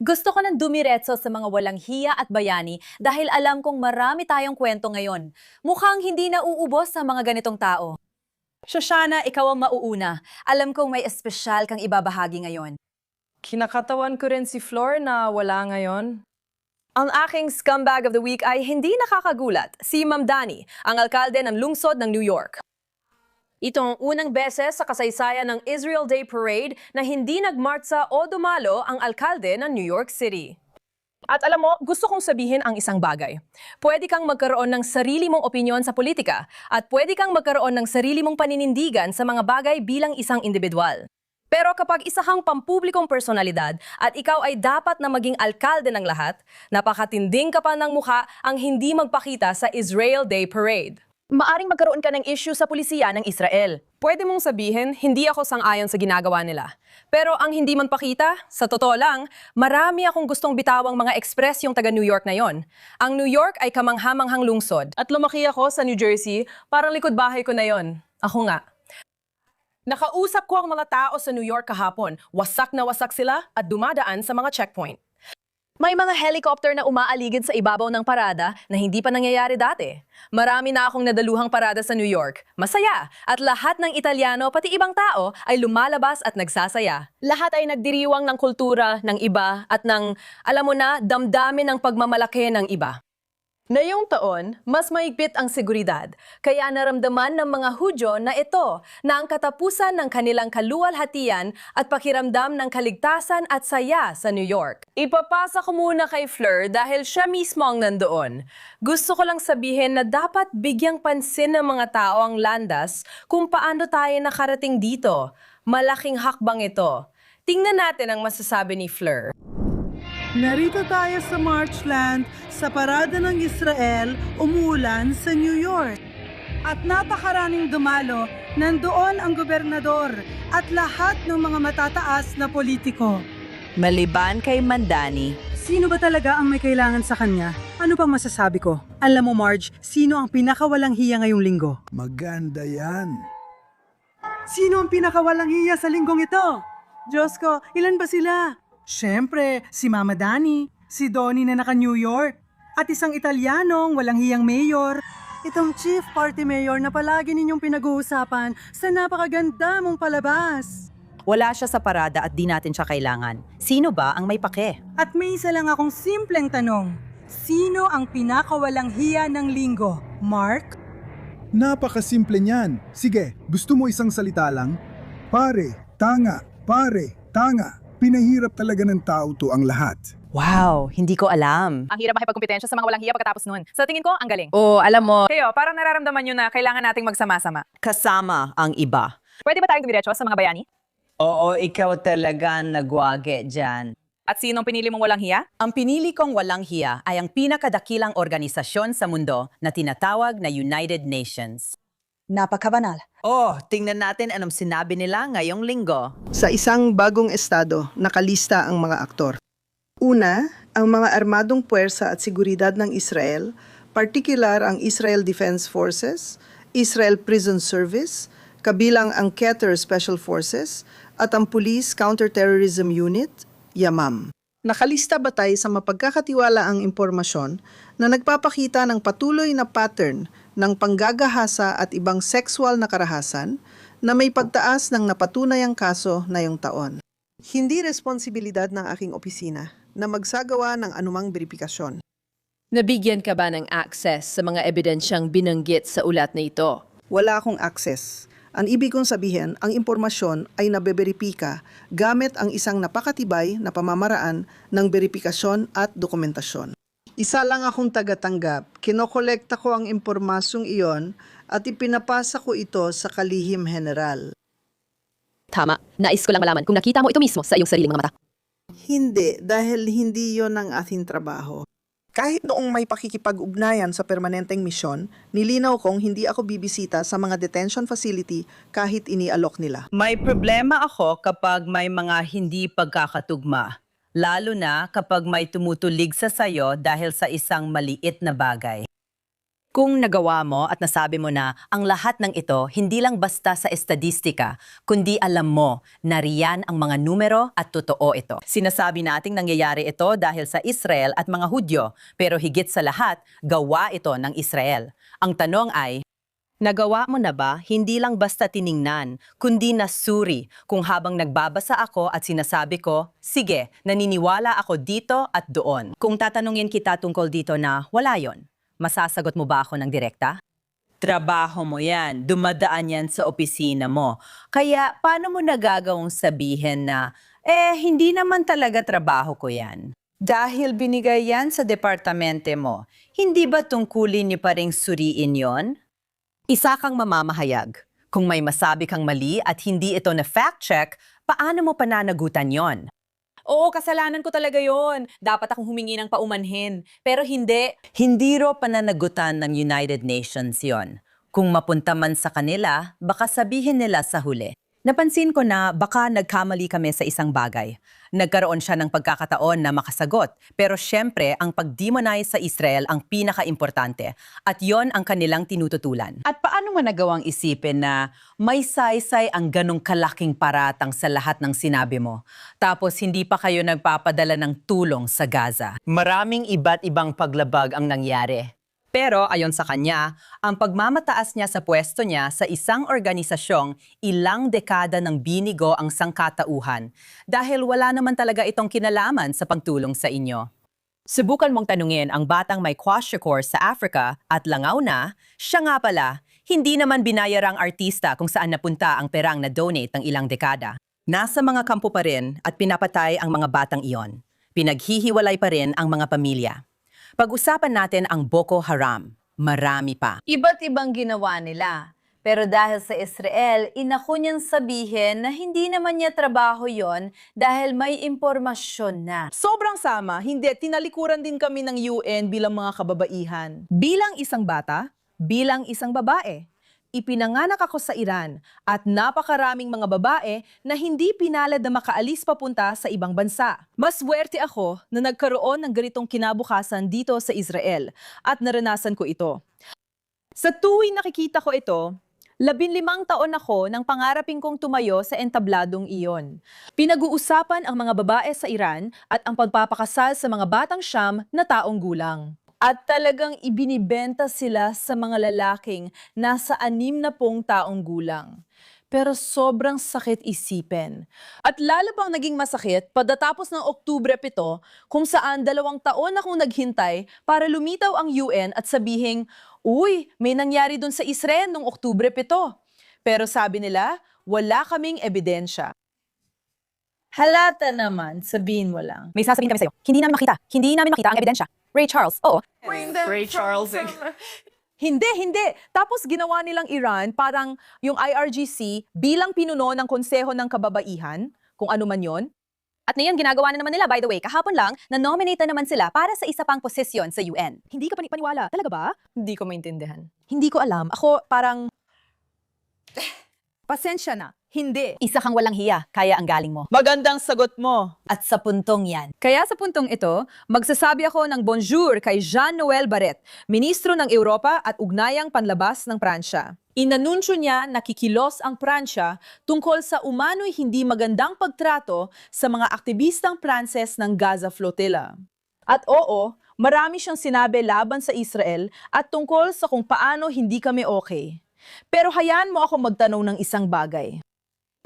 Gusto ko ng dumiretso sa mga walang hiya at bayani dahil alam kong marami tayong kwento ngayon. Mukhang hindi nauubos sa mga ganitong tao. Shoshana, ikaw ang mauuna. Alam kong may espesyal kang ibabahagi ngayon. Kinakatawan ko rin si Flor na wala ngayon. Ang aking scumbag of the week ay hindi nakakagulat, si Ma'am Dani, ang alkalde ng lungsod ng New York. Ito ang unang beses sa kasaysayan ng Israel Day Parade na hindi nagmartsa o dumalo ang alkalde ng New York City. At alam mo, gusto kong sabihin ang isang bagay. Pwede kang magkaroon ng sarili mong opinyon sa politika at pwede kang magkaroon ng sarili mong paninindigan sa mga bagay bilang isang individual. Pero kapag isa kang pampublikong personalidad at ikaw ay dapat na maging alkalde ng lahat, napakatinding kapal ng mukha ang hindi magpakita sa Israel Day Parade. Maaring magkaroon ka ng issue sa pulisiya ng Israel. Pwede mong sabihin, hindi ako sang-ayon sa ginagawa nila. Pero ang hindi man pakita, sa totoo lang, marami akong gustong bitawang mga ekspresyong taga New York na yon. Ang New York ay kamanghamanghang lungsod. At lumaki ako sa New Jersey, parang likod bahay ko na yon. Ako nga. Nakausap ko ang mga tao sa New York kahapon. Wasak na wasak sila at dumadaan sa mga checkpoint. May mga helicopter na umaaligid sa ibabaw ng parada na hindi pa nangyayari dati. Marami na akong nadaluhang parada sa New York. Masaya! At lahat ng Italyano, pati ibang tao, ay lumalabas at nagsasaya. Lahat ay nagdiriwang ng kultura ng iba at ng, alam mo na, damdamin ng pagmamalaki ng iba. Ngayong taon, mas maigpit ang seguridad, kaya naramdaman ng mga Hudyo na ito na ang katapusan ng kanilang kaluwalhatian at pakiramdam ng kaligtasan at saya sa New York. Ipapasa ko muna kay Fleur dahil siya mismo ang nandoon. Gusto ko lang sabihin na dapat bigyang pansin ng mga tao ang landas kung paano tayo nakarating dito. Malaking hakbang ito. Tingnan natin ang masasabi ni Fleur. Narito tayo sa Marchland, sa parada ng Israel, umuulan sa New York. At napakaraming dumalo, nandoon ang gobernador at lahat ng mga matataas na politiko. Maliban kay Mandani, Sino ba talaga ang may kailangan sa kanya? Ano pang masasabi ko? Alam mo Marge, sino ang pinakawalang hiya ngayong linggo? Maganda yan. Sino ang pinakawalang hiya sa linggong ito? Diyos ko, ilan ba sila? Siyempre, si Mama Dani, si Donnie na naka-New York, at isang Italianong walang hiyang mayor. Itong chief party mayor na palagi ninyong pinag-uusapan sa napakaganda mong palabas. wala siya sa parada at di natin siya kailangan. Sino ba ang may pake? At may isa lang akong simpleng tanong. Sino ang pinakawalang hiya ng linggo? Mark? Napakasimple niyan. Sige, gusto mo isang salita lang? Pare, tanga, Pinahirap talaga ng tao to ang lahat. Wow, hindi ko alam. Ang hirap makipagkompetensya sa mga walang hiya pagkatapos nun. Sa tingin ko, ang galing. Oh, alam mo, Kayo, parang nararamdaman nyo na kailangan nating magsama-sama. kasama ang iba. Pwede ba tayong dumiretso sa mga bayani? Oo, ikaw talaga nagwage dyan. At sinong pinili mong walang hiya? Ang pinili kong walang hiya ay ang pinakadakilang organisasyon sa mundo na tinatawag na United Nations. Napakabanal. Oh, tingnan natin anong sinabi nila ngayong linggo. Sa isang bagong estado, nakalista ang mga aktor. Una, ang mga armadong puwersa at seguridad ng Israel, partikular ang Israel Defense Forces, Israel Prison Service, kabilang ang Keter Special Forces, at ang Police Counterterrorism Unit, Yamam. Nakalista batay sa mapagkakatiwalaang impormasyon na nagpapakita ng patuloy na pattern ng panggagahasa at ibang sexual na karahasan na may pagtaas ng napatunayang kaso ngayong taon. Hindi responsibilidad ng aking opisina na magsagawa ng anumang beripikasyon. Nabigyan ka ba ng access sa mga ebidensyang binanggit sa ulat na ito? Wala akong access. Ang ibig kong sabihin, ang impormasyon ay nabeberipika gamit ang isang napakatibay na pamamaraan ng beripikasyon at dokumentasyon. Isa lang akong tagatanggap. Kinokolekta ko ang impormasyong iyon at ipinapasa ko ito sa kalihim general. Tama. Nais ko lang malaman kung nakita mo ito mismo sa iyong sariling mga mata. Hindi, dahil hindi yon ang ating trabaho. Kahit noong may pakikipag-ugnayan sa permanenteng misyon, nilinaw kong hindi ako bibisita sa mga detention facility kahit inialok nila. May problema ako kapag may mga hindi pagkakatugma. Lalo na kapag may tumutulig sa sayo dahil sa isang maliit na bagay. Kung nagawa mo at nasabi mo na ang lahat ng ito hindi lang basta sa estadistika, kundi alam mo na riyan ang mga numero at totoo ito. Sinasabi nating nangyayari ito dahil sa Israel at mga Hudyo, pero higit sa lahat, gawa ito ng Israel. Ang tanong ay, nagawa mo na ba hindi lang basta tiningnan, kundi nasuri kung habang nagbabasa ako at sinasabi ko, sige, naniniwala ako dito at doon. Kung tatanungin kita tungkol dito na wala yon, masasagot mo ba ako ng direkta? Trabaho mo yan, dumadaan yan sa opisina mo. Kaya paano mo nagagawang sabihin na, hindi naman talaga trabaho ko yan? Dahil binigay yan sa departamente mo, hindi ba tungkulin niyo pa ring suriin yon? Isa kang mamamahayag. Kung may masabi kang mali at hindi ito na fact-check, paano mo pananagutan yon? Oo, kasalanan ko talaga yon. Dapat akong humingi ng paumanhin. Pero hindi. Hindi ro pananagutan ng United Nations yon. Kung mapunta man sa kanila, baka sabihin nila sa huli. Napansin ko na baka nagkamali kami sa isang bagay. Nagkaroon siya ng pagkakataon na makasagot. Pero syempre, ang pag-demonize sa Israel ang pinaka-importante. At yon ang kanilang tinututulan. At paano mo nagawang isipin na may saysay ang ganong kalaking paratang sa lahat ng sinabi mo? Tapos hindi pa kayo nagpapadala ng tulong sa Gaza. Maraming iba't ibang paglabag ang nangyari. Pero ayon sa kanya, ang pagmamataas niya sa pwesto niya sa isang organisasyong ilang dekada ng binigo ang sangkatauhan dahil wala naman talaga itong kinalaman sa pagtulong sa inyo. Subukan mong tanungin ang batang may kwashiorkor sa Africa at langaw na, siya nga pala, hindi naman binayarang artista kung saan napunta ang perang na donate ng ilang dekada. Nasa mga kampo pa rin at pinapatay ang mga batang iyon. Pinaghihiwalay pa rin ang mga pamilya. Pag-usapan natin ang Boko Haram. Marami pa. Iba't ibang ginawa nila. Pero dahil sa Israel, inako niyang sabihin na hindi naman niya trabaho yon dahil may impormasyon na. Sobrang sama, hindi, tinalikuran din kami ng UN bilang mga kababaihan. Bilang isang bata, bilang isang babae. Ipinanganak ako sa Iran at napakaraming mga babae na hindi pinalad na makaalis papunta sa ibang bansa. Mas swerte ako na nagkaroon ng ganitong kinabukasan dito sa Israel at naranasan ko ito. Sa tuwing nakikita ko ito, 15 taon ako nang pangarapin kong tumayo sa entabladong iyon. Pinag-uusapan ang mga babae sa Iran at ang pagpapakasal sa mga batang Syam na taong gulang. At talagang ibinibenta sila sa mga lalaking nasa 60 taong gulang. Pero sobrang sakit isipin. At lalo pang naging masakit pagdatapos ng Oktubre 7 kung saan 2 taon akong naghintay para lumitaw ang UN at sabihing, uy, may nangyari dun sa Israel noong Oktubre 7. Pero sabi nila, wala kaming ebidensya. Halata naman, sabihin mo lang. May sasabihin kami sa'yo. Hindi namin makita ang ebidensya. Ray Charles, oo. Ray Charles. Hindi. Tapos ginawa nilang Iran parang yung IRGC bilang pinuno ng Konseho ng Kababaihan, kung ano man yon. At ngayon, ginagawa na naman nila, by the way, kahapon lang, na-nominate na naman sila para sa isa pang posisyon sa UN. Hindi ka paniwala. Talaga ba? Hindi ko maintindihan. Hindi ko alam. Ako parang... Pasensya na. Hindi. Isa kang walang hiya, kaya ang galing mo. Magandang sagot mo. At sa puntong yan. Kaya sa puntong ito, magsasabi ako ng bonjour kay Jean-Noël Barrot, Ministro ng Europa at Ugnayang Panlabas ng Pransya. Inanunsyo niya na kikilos ang Pransya tungkol sa umano'y hindi magandang pagtrato sa mga aktivistang Pranses ng Gaza Flotilla. At oo, marami siyang sinabi laban sa Israel at tungkol sa kung paano hindi kami okay. Pero hayaan mo ako magtanong ng isang bagay.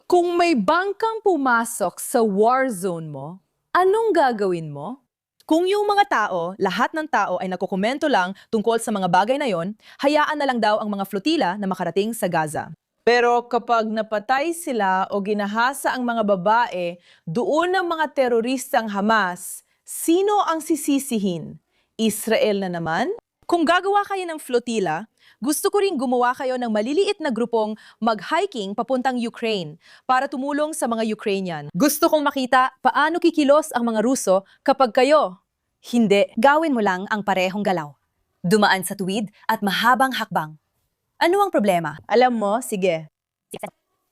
Kung may bangkang pumasok sa war zone mo, anong gagawin mo? Kung yung mga tao, lahat ng tao ay nagkokomento lang tungkol sa mga bagay na yon, hayaan na lang daw ang mga flotilla na makarating sa Gaza. Pero kapag napatay sila o ginahasa ang mga babae, doon ang mga teroristang Hamas, sino ang sisisihin? Israel na naman? Kung gagawa kayo ng flotilla, gusto ko rin gumawa kayo ng maliliit na grupong mag-hiking papuntang Ukraine para tumulong sa mga Ukrainian. Gusto kong makita paano kikilos ang mga Ruso kapag kayo hindi. Gawin mo lang ang parehong galaw. Dumaan sa tuwid at mahabang hakbang. Ano ang problema? Alam mo, sige.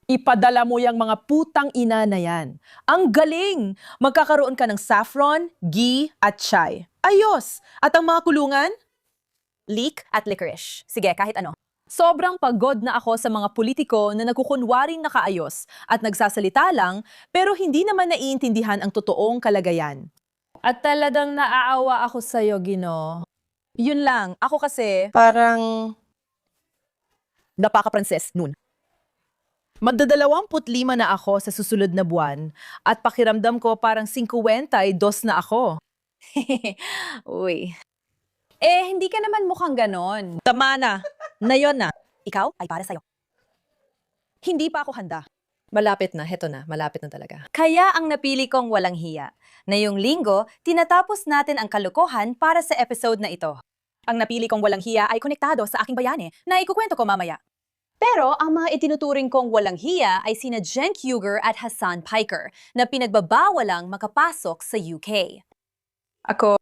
Ipadala mo yung mga putang ina na yan. Ang galing! Magkakaroon ka ng saffron, ghee, at chai. Ayos! At ang mga kulungan? leek at licorice. Sige, kahit ano. Sobrang pagod na ako sa mga politiko na nagkukunwaring nakaayos at nagsasalita lang pero hindi naman naiintindihan ang totoong kalagayan. At talagang naaawa ako sa'yo, Gino. Yun lang, ako kasi Parang napaka-pranses nun. Magdadalawamput-lima na ako sa susunod na buwan at pakiramdam ko parang 52 na ako. Uy. Eh, hindi ka naman mukhang ganon. Tama na. Nayon na. Ikaw ay para sa'yo. Hindi pa ako handa. malapit na, heto na, malapit na talaga. Kaya ang napili kong walang hiya. Na yung linggo, tinatapos natin ang kalokohan para sa episode na ito. Ang napili kong walang hiya ay konektado sa aking bayani na ikukwento ko mamaya. Pero ang mga itinuturing kong walang hiya ay sina Cenk Uygur at Hasan Piker na pinagbabawalang makapasok sa UK. Ako,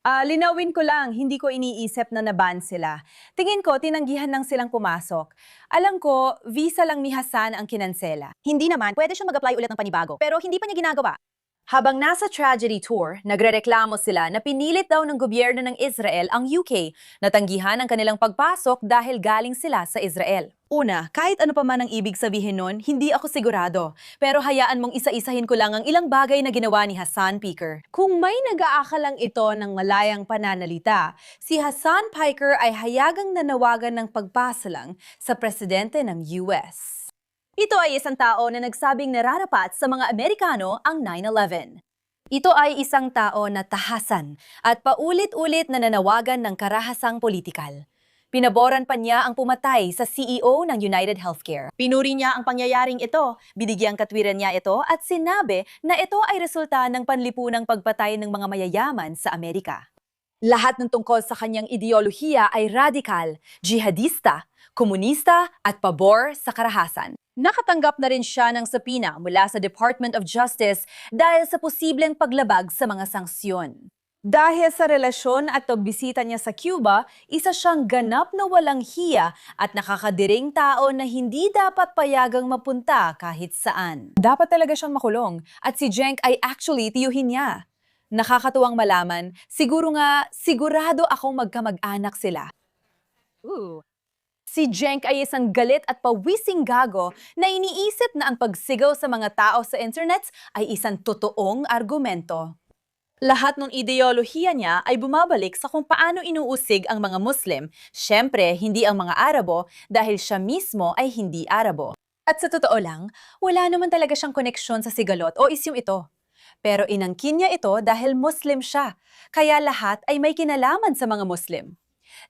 Linawin ko lang, hindi ko iniisip na naban sila. Tingin ko, tinanggihan lang silang pumasok. Alam ko, visa lang ni Hasan ang kinansela. Hindi naman, pwede siyang mag-apply ulit ng panibago, pero hindi pa niya ginagawa. Habang nasa tragedy tour, nagrereklamo sila na pinilit daw ng gobyerno ng Israel ang UK na tanggihan ang kanilang pagpasok dahil galing sila sa Israel. Una, kahit ano pa man ang ibig sabihin nun, hindi ako sigurado. Pero hayaan mong isa-isahin ko lang ang ilang bagay na ginawa ni Hasan Piker. Kung may nag-aakalang ito ng malayang pananalita, si Hasan Piker ay hayagang nanawagan ng pagpasa lang sa presidente ng US. Ito ay isang tao na nagsabing nararapat sa mga Amerikano ang 9/11. Ito ay isang tao na tahasan at paulit-ulit na nanawagan ng karahasang politikal. Pinaboran pa niya ang pumatay sa CEO ng United Healthcare. Pinuri niya ang pangyayaring ito, binigyang katwiran niya ito at sinabi na ito ay resulta ng panlipunang pagpatay ng mga mayayaman sa Amerika. Lahat ng tungkol sa kanyang ideolohiya ay radikal, jihadista, komunista at pabor sa karahasan. Nakatanggap na rin siya ng sapina mula sa Department of Justice dahil sa posibleng paglabag sa mga sanksyon. Dahil sa relasyon at pagbisita niya sa Cuba, isa siyang ganap na walang hiya at nakakadiring tao na hindi dapat payagang mapunta kahit saan. Dapat talaga siyang makulong at si Cenk ay actually tiyuhin niya. Nakakatuwang malaman, sigurado akong magkamag-anak sila. Si Cenk ay isang galit at pawising gago na iniisip na ang pagsigaw sa mga tao sa internet ay isang totoong argumento. Lahat ng ideolohiya niya ay bumabalik sa kung paano inuusig ang mga Muslim, syempre hindi ang mga Arabo dahil siya mismo ay hindi Arabo. At sa totoo lang, wala naman talaga siyang koneksyon sa sigalot o isyung ito. Pero inangkin niya ito dahil Muslim siya, kaya lahat ay may kinalaman sa mga Muslim.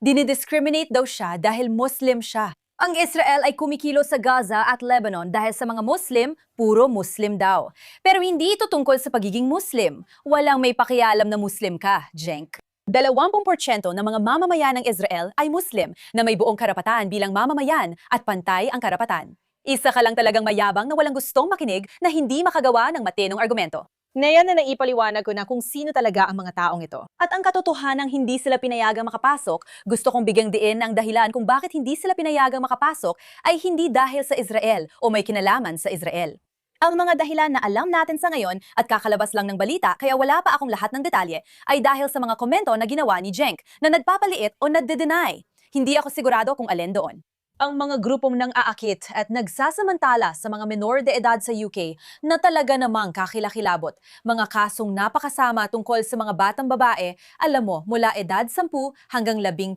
Dinidiscriminate daw siya dahil Muslim siya. Ang Israel ay kumikilo sa Gaza at Lebanon dahil sa mga Muslim, puro Muslim daw. Pero hindi ito tungkol sa pagiging Muslim. Walang may pakialam na Muslim ka, Cenk. 20% ng mga mamamayan ng Israel ay Muslim na may buong karapatan bilang mamamayan at pantay ang karapatan. Isa ka lang talagang mayabang na walang gustong makinig na hindi makagawa ng matinong argumento. Ngayon na naipaliwanag ko na kung sino talaga ang mga taong ito. At ang katotohanang hindi sila pinayagang makapasok, gusto kong bigyang diin ang dahilan kung bakit hindi sila pinayagang makapasok ay hindi dahil sa Israel o may kinalaman sa Israel. Ang mga dahilan na alam natin sa ngayon at kakalabas lang ng balita kaya wala pa akong lahat ng detalye ay dahil sa mga komento na ginawa ni Cenk na nagpapaliit o nagde-deny. Hindi ako sigurado kung alin doon. Ang mga grupong nang-aakit at nagsasamantala sa mga menor de edad sa UK na talaga namang kakilakilabot. Mga kasong napakasama tungkol sa mga batang babae, alam mo, mula edad 10 hanggang 17.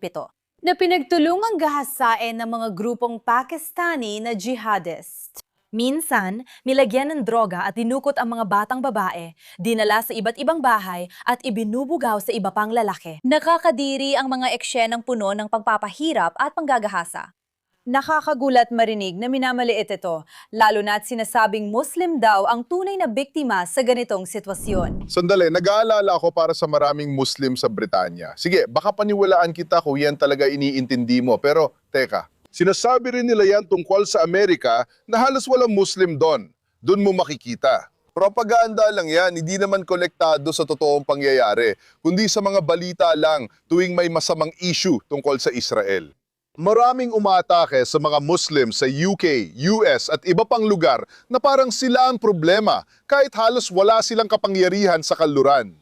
Na pinagtulungang gahasain ng mga grupong Pakistani na jihadist. Minsan, nilagyan ng droga at dinukot ang mga batang babae, dinala sa iba't ibang bahay at ibinubugaw sa iba pang lalaki. Nakakadiri ang mga eksenang puno ng pagpapahirap at panggagahasa. Nakakagulat marinig na minamaliit ito, lalo na't sinasabing Muslim daw ang tunay na biktima sa ganitong sitwasyon. Sandali, nag-aalala ako para sa maraming Muslim sa Britanya. Sige, baka paniwalaan kita kung yan talaga iniintindi mo. Pero, teka, sinasabi rin nila yan tungkol sa Amerika na halos walang Muslim doon. Doon mo makikita. Propaganda lang yan, hindi naman konektado sa totoong pangyayari, kundi sa mga balita lang tuwing may masamang issue tungkol sa Israel. Maraming umaatake sa mga Muslim sa UK, US at iba pang lugar na parang sila ang problema kahit halos wala silang kapangyarihan sa kanluran.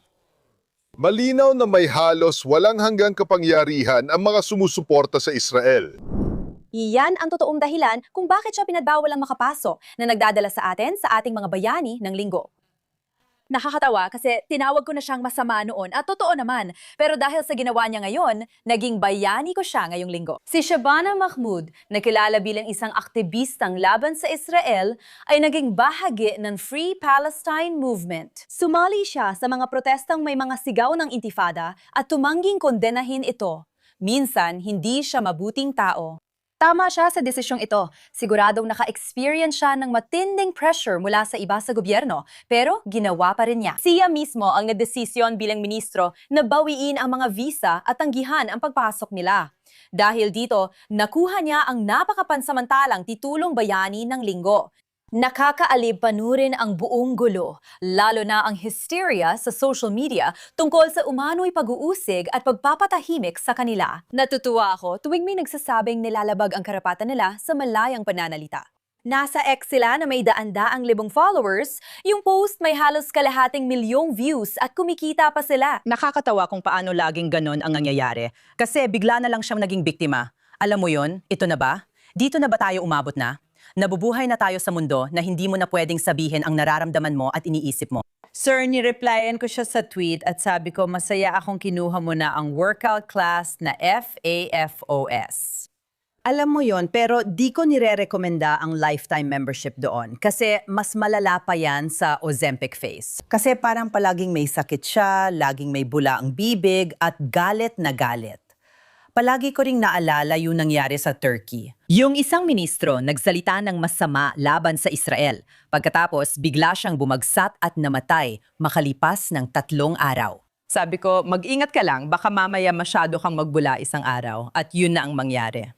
Malinaw na may halos walang hanggang kapangyarihan ang mga sumusuporta sa Israel. Iyan ang totoong dahilan kung bakit siya pinagbawalang makapasok na nagdadala sa atin sa ating mga bayani ng linggo. Nakakatawa kasi tinawag ko na siyang masama noon at totoo naman. Pero dahil sa ginawa niya ngayon, naging bayani ko siya ngayong linggo. Si Shabana Mahmoud, na kilala bilang isang aktivistang laban sa Israel, ay naging bahagi ng Free Palestine Movement. Sumali siya sa mga protestang may mga sigaw ng intifada at tumangging kondenahin ito. Minsan, hindi siya mabuting tao. Tama siya sa desisyong ito. Siguradong naka-experience siya ng matinding pressure mula sa iba sa gobyerno, pero ginawa pa rin niya. Siya mismo ang nagdesisyon bilang ministro na bawiin ang mga visa at tanggihan ang pagpasok nila. Dahil dito, nakuha niya ang napakapansamantalang titulong bayani ng linggo. Nakakaalib panurin ang buong gulo, lalo na ang hysteria sa social media tungkol sa umano'y pag-uusig at pagpapatahimik sa kanila. Natutuwa ako tuwing may nagsasabing nilalabag ang karapatan nila sa malayang pananalita. Nasa X sila na may daan-daang libong followers, yung post may halos kalahating milyong views at kumikita pa sila. Nakakatawa kung paano laging ganon ang nangyayari. Kasi bigla na lang siyang naging biktima. Alam mo yon, ito na ba? Dito na ba tayo umabot na? Nabubuhay na tayo sa mundo na hindi mo na pwedeng sabihin ang nararamdaman mo at iniisip mo. Sir, nireplyan ko siya sa tweet at sabi ko masaya akong kinuha mo na ang workout class na FAFOS. Alam mo yon, pero di ko nire-rekomenda ang lifetime membership doon kasi mas malala pa yan sa Ozempic face. Kasi parang palaging may sakit siya, laging may bula ang bibig at galit na galit. Palagi ko ring naalala yung nangyari sa Turkey. Yung isang ministro nagsalita ng masama laban sa Israel. Pagkatapos, bigla siyang bumagsak at namatay makalipas ng 3 araw. Sabi ko, mag-ingat ka lang, baka mamaya masyado kang magbula isang araw at yun na ang mangyari.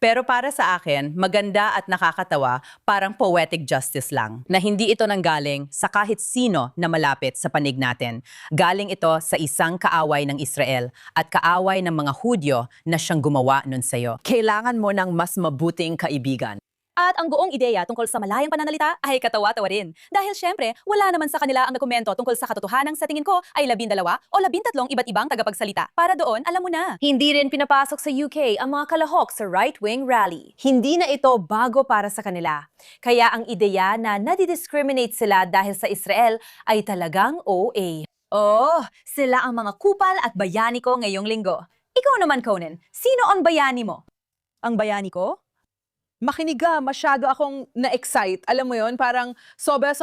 Pero para sa akin, maganda at nakakatawa, parang poetic justice lang, na hindi ito nanggaling sa kahit sino na malapit sa panig natin. Galing ito sa isang kaaway ng Israel at kaaway ng mga Hudyo na siyang gumawa nun sa'yo. Kailangan mo ng mas mabuting kaibigan. At ang buong ideya tungkol sa malayang pananalita ay katawa-tawa rin. Dahil syempre, wala naman sa kanila ang dokumento tungkol sa katotohanan sa tingin ko ay 12 o 13 iba't ibang tagapagsalita. Para doon, alam mo na. Hindi rin pinapasok sa UK ang mga kalahok sa right-wing rally. Hindi na ito bago para sa kanila. Kaya ang ideya na nadidiscriminate sila dahil sa Israel ay talagang OA. Oh, sila ang mga kupal at bayani ko ngayong linggo. Ikaw naman, Conan, sino ang bayani mo? Ang bayani ko? Makinig ka, masyado akong na-excite. Alam mo yon, parang sobra,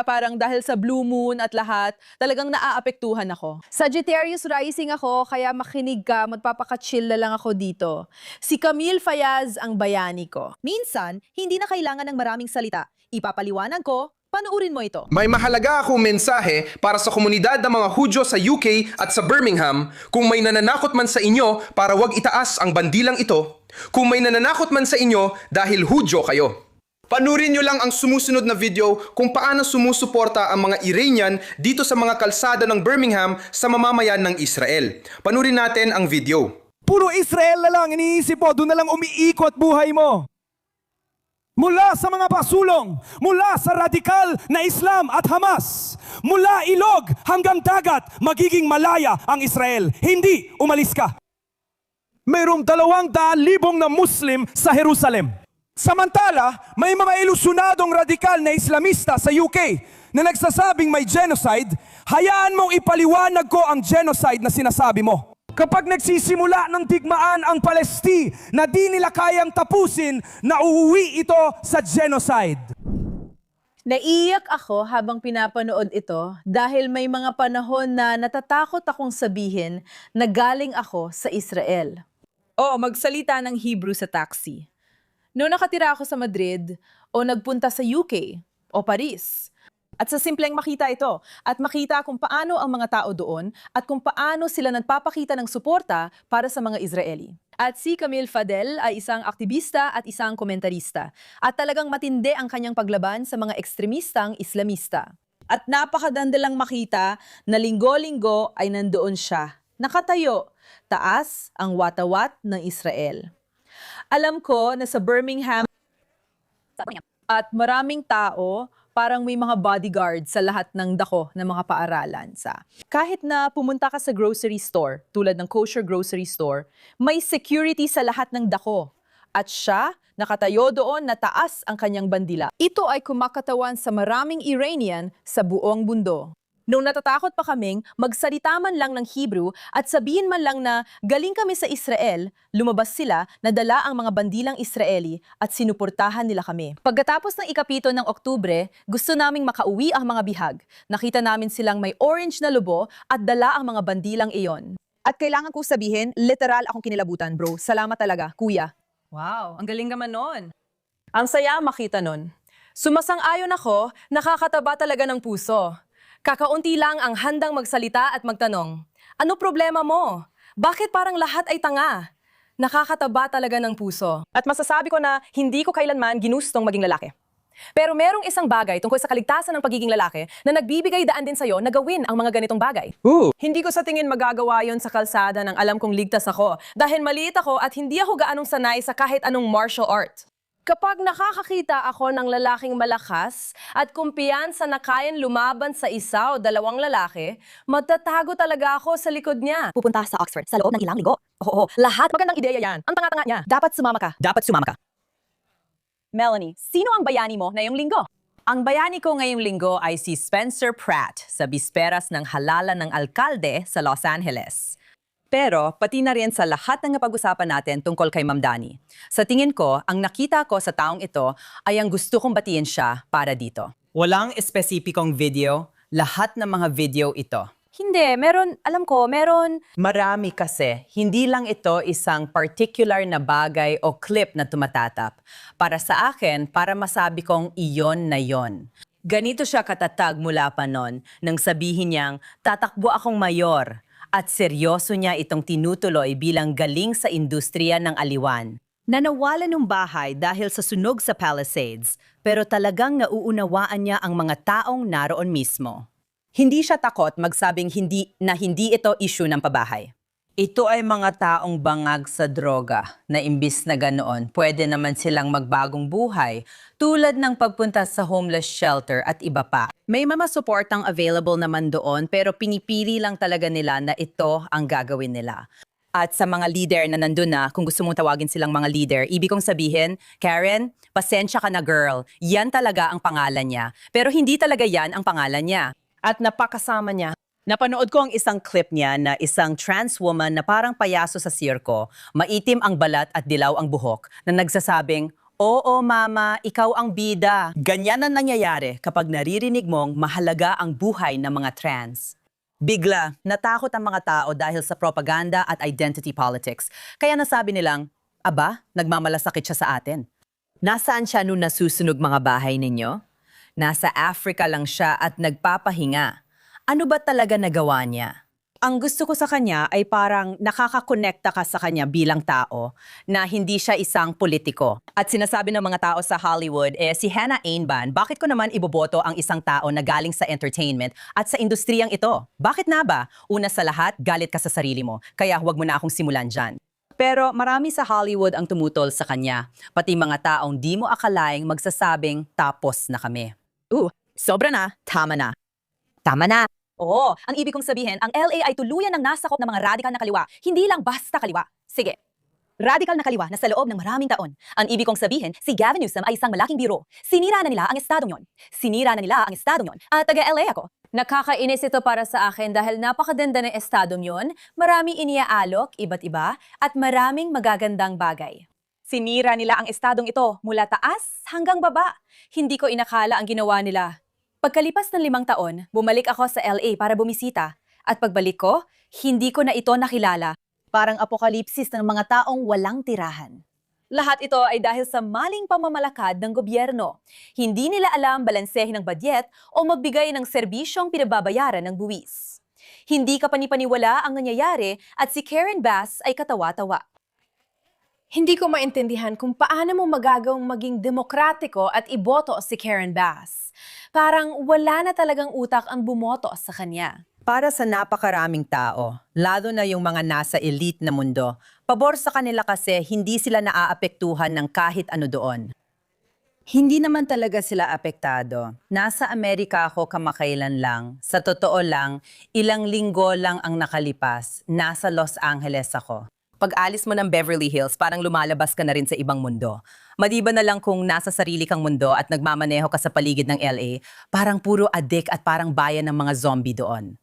parang dahil sa blue moon at lahat, talagang naaapektuhan ako. Sagittarius rising ako, kaya makinig ka, magpapaka-chill na lang ako dito. Si Camille Fayaz ang bayani ko. Minsan, hindi na kailangan ng maraming salita. Ipapaliwanag ko, panuurin mo ito. May mahalaga akong mensahe para sa komunidad ng mga Hudyo sa UK at sa Birmingham. Kung may nananakot man sa inyo para wag itaas ang bandilang ito, kung may nananakot man sa inyo dahil Hudyo kayo. Panurin nyo lang ang sumusunod na video kung paano sumusuporta ang mga Iranian dito sa mga kalsada ng Birmingham sa mamamayan ng Israel. Panurin natin ang video. Puro Israel na lang iniisip mo, doon na lang umiikot buhay mo. Mula sa mga pasulong, mula sa radikal na Islam at Hamas, mula ilog hanggang dagat, magiging malaya ang Israel. Hindi umalis ka. Mayroong 200,000 na Muslim sa Jerusalem. Samantala, may mga ilusyonadong radikal na Islamista sa UK na nagsasabing may genocide. Hayaan mong ipaliwanag ko ang genocide na sinasabi mo. Kapag nagsisimula ng digmaan ang Palestine na di nila kayang tapusin, nauuwi ito sa genocide. Naiyak ako habang pinapanood ito dahil may mga panahon na natatakot akong sabihin na galing ako sa Israel. O magsalita ng Hebrew sa taxi. Noong nakatira ako sa Madrid o nagpunta sa UK o Paris. At sa simpleng makita ito at makita kung paano ang mga tao doon at kung paano sila nagpapakita ng suporta para sa mga Israeli. At si Camille Fadel ay isang aktivista at isang komentarista. At talagang matindi ang kanyang paglaban sa mga ekstremistang Islamista. At napakadandalang makita na linggo-linggo ay nandoon siya. Nakatayo, taas ang watawat ng Israel. Alam ko na sa Birmingham at maraming tao Parang may mga bodyguard sa lahat ng dako ng mga paaralan. Kahit na pumunta ka sa grocery store, tulad ng kosher grocery store, may security sa lahat ng dako. At siya, nakatayo doon na taas ang kanyang bandila. Ito ay kumakatawan sa maraming Iranian sa buong mundo. Nung natatakot pa kaming magsalita man lang ng Hebrew at sabihin man lang na galing kami sa Israel, lumabas sila na dala ang mga bandilang Israeli at sinuportahan nila kami. Pagkatapos ng ikapito ng Oktubre, gusto naming makauwi ang mga bihag. Nakita namin silang may orange na lobo at dala ang mga bandilang iyon. At kailangan ko sabihin, literal akong kinilabutan, bro. Salamat talaga, kuya. Wow, ang galing naman nun. Ang saya makita nun. Sumasang-ayon ako, nakakataba talaga ng puso. Kakaunti lang ang handang magsalita at magtanong, ano problema mo? Bakit parang lahat ay tanga? Nakakataba talaga ng puso. At masasabi ko na hindi ko kailanman ginustong maging lalaki. Pero merong isang bagay tungkol sa kaligtasan ng pagiging lalaki na nagbibigay daan din sa'yo na gawin ang mga ganitong bagay. Hindi ko sa tingin magagawa yon sa kalsada nang alam kong ligtas ako dahil maliit ako at hindi ako gaanong sanay sa kahit anong martial art. Kapag nakakakita ako ng lalaking malakas at kumpiyansa na kayang lumaban sa isa o dalawang lalaki, magtatago talaga ako sa likod niya. Pupunta sa Oxford sa loob ng ilang linggo. Oo, lahat magandang ideya yan. Ang tanga-tanga niya. Dapat sumama ka. Melanie, sino ang bayani mo ngayong linggo? Ang bayani ko ngayong linggo ay si Spencer Pratt sa bisperas ng halalan ng alkalde sa Los Angeles. Pero pati na rin sa lahat ng napag-usapan natin tungkol kay Ma'am Dani. Sa tingin ko, ang nakita ko sa taong ito ay ang gusto kong batiin siya para dito. Walang espesipikong video, lahat ng mga video ito. Hindi, alam ko, meron... Marami kasi, hindi lang ito isang particular na bagay o clip na tumatatap. Para sa akin, para masabi kong iyon na yon. Ganito siya katatag mula pa noon nang sabihin niyang, tatakbo akong mayor. At seryoso niya itong tinutuloy bilang galing sa industriya ng aliwan. Nanawalan ng bahay dahil sa sunog sa Palisades, pero talagang nauunawaan niya ang mga taong naroon mismo. Hindi siya takot magsabing hindi ito issue ng pabahay. Ito ay mga taong bangag sa droga na imbis na ganoon, pwede naman silang magbagong buhay tulad ng pagpunta sa homeless shelter at iba pa. May mga suportang available naman doon pero pinipili lang talaga nila na ito ang gagawin nila. At sa mga leader na nandun na, kung gusto mong tawagin silang mga leader, ibig kong sabihin, Karen, pasensya ka na girl, yan talaga ang pangalan niya. Pero hindi talaga yan ang pangalan niya. At napakasama niya. Napanood ko ang isang clip niya na isang trans woman na parang payaso sa sirko, maitim ang balat at dilaw ang buhok, na nagsasabing, "Oo mama, ikaw ang bida." Ganyan ang nangyayari kapag naririnig mong mahalaga ang buhay ng mga trans. Bigla, natakot ang mga tao dahil sa propaganda at identity politics. Kaya nasabi nilang, aba, nagmamalasakit siya sa atin. Nasaan siya nung nasusunog mga bahay ninyo? Nasa Africa lang siya at nagpapahinga. Ano ba talaga nagawa niya? Ang gusto ko sa kanya ay parang nakakakonekta ka sa kanya bilang tao na hindi siya isang politiko. At sinasabi ng mga tao sa Hollywood, si Hannah Ainban, bakit ko naman iboboto ang isang tao na galing sa entertainment at sa industriyang ito? Bakit na ba? Una sa lahat, galit ka sa sarili mo. Kaya huwag mo na akong simulan dyan. Pero marami sa Hollywood ang tumutol sa kanya. Pati mga taong di mo akalaing magsasabing tapos na kami. Sobra na, tama na. Tama na. Oo, ang ibig kong sabihin, ang LA ay tuluyan ng nasakop ng mga radikal na kaliwa. Hindi lang basta kaliwa. Sige. Radikal na kaliwa na sa loob ng maraming taon. Ang ibig kong sabihin, si Gavin Newsom ay isang malaking biro. Sinira na nila ang estadong yon. At taga-LA ako. Nakakainis ito para sa akin dahil napakaganda ng estadong yon, maraming iniaalok, iba't iba, at maraming magagandang bagay. Sinira nila ang estadong ito mula taas hanggang baba. Hindi ko inakala ang ginawa nila. Pagkalipas ng 5 taon, bumalik ako sa LA para bumisita. At pagbalik ko, hindi ko na ito nakilala. Parang apokalipsis ng mga taong walang tirahan. Lahat ito ay dahil sa maling pamamalakad ng gobyerno. Hindi nila alam balansehin ng budget o magbigay ng serbisyong pinababayaran ng buwis. Hindi ka panipaniwala ang nangyayari at si Karen Bass ay katawa-tawa. Hindi ko maintindihan kung paano mo magagawang maging demokratiko at iboto si Karen Bass. Parang wala na talagang utak ang bumoto sa kanya. Para sa napakaraming tao, lalo na yung mga nasa elite na mundo, pabor sa kanila kasi hindi sila naaapektuhan ng kahit ano doon. Hindi naman talaga sila apektado. Nasa Amerika ako kamakailan lang. Sa totoo lang, ilang linggo lang ang nakalipas. Nasa Los Angeles ako. Pag alis mo ng Beverly Hills, parang lumalabas ka na rin sa ibang mundo. Maliban na lang kung nasa sarili kang mundo at nagmamaneho ka sa paligid ng LA, parang puro adik at parang bayan ng mga zombie doon.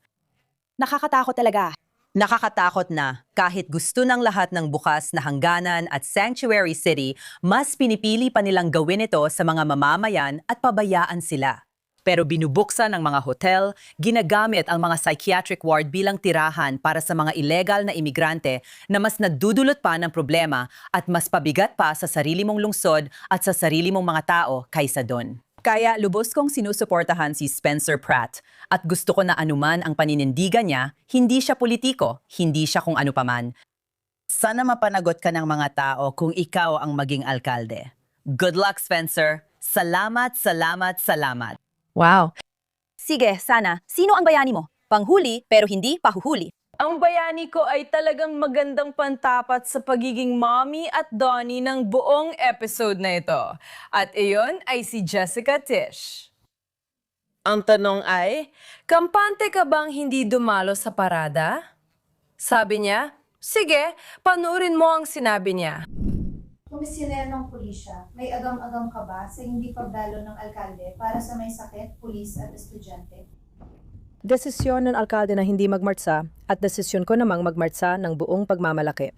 Nakakatakot talaga. Nakakatakot na, kahit gusto ng lahat ng bukas na hangganan at sanctuary city, mas pinipili pa nilang gawin ito sa mga mamamayan at pabayaan sila. Pero binubuksan ng mga hotel, ginagamit ang mga psychiatric ward bilang tirahan para sa mga illegal na imigrante na mas nadudulot pa ng problema at mas pabigat pa sa sarili mong lungsod at sa sarili mong mga tao kaysa doon. Kaya lubos kong sinusuportahan si Spencer Pratt at gusto ko na anuman ang paninindigan niya, hindi siya politiko, hindi siya kung ano paman. Sana mapanagot ka ng mga tao kung ikaw ang maging alkalde. Good luck, Spencer. Salamat, salamat, salamat. Wow. Sige, sana. Sino ang bayani mo? Panghuli pero hindi pahuhuli. Ang bayani ko ay talagang magandang pantapat sa pagiging mommy at Donnie ng buong episode na ito. At iyon ay si Jessica Tish. Ang tanong ay, kampante ka bang hindi dumalo sa parada? Sabi niya, sige, panurin mo ang sinabi niya. Komisyonero ng pulisya, may agam-agam ka ba sa hindi pagdalo ng alkalde para sa may sakit, pulis at estudyante? Desisyon ng alkalde na hindi magmartsa at desisyon ko namang magmartsa ng buong pagmamalaki.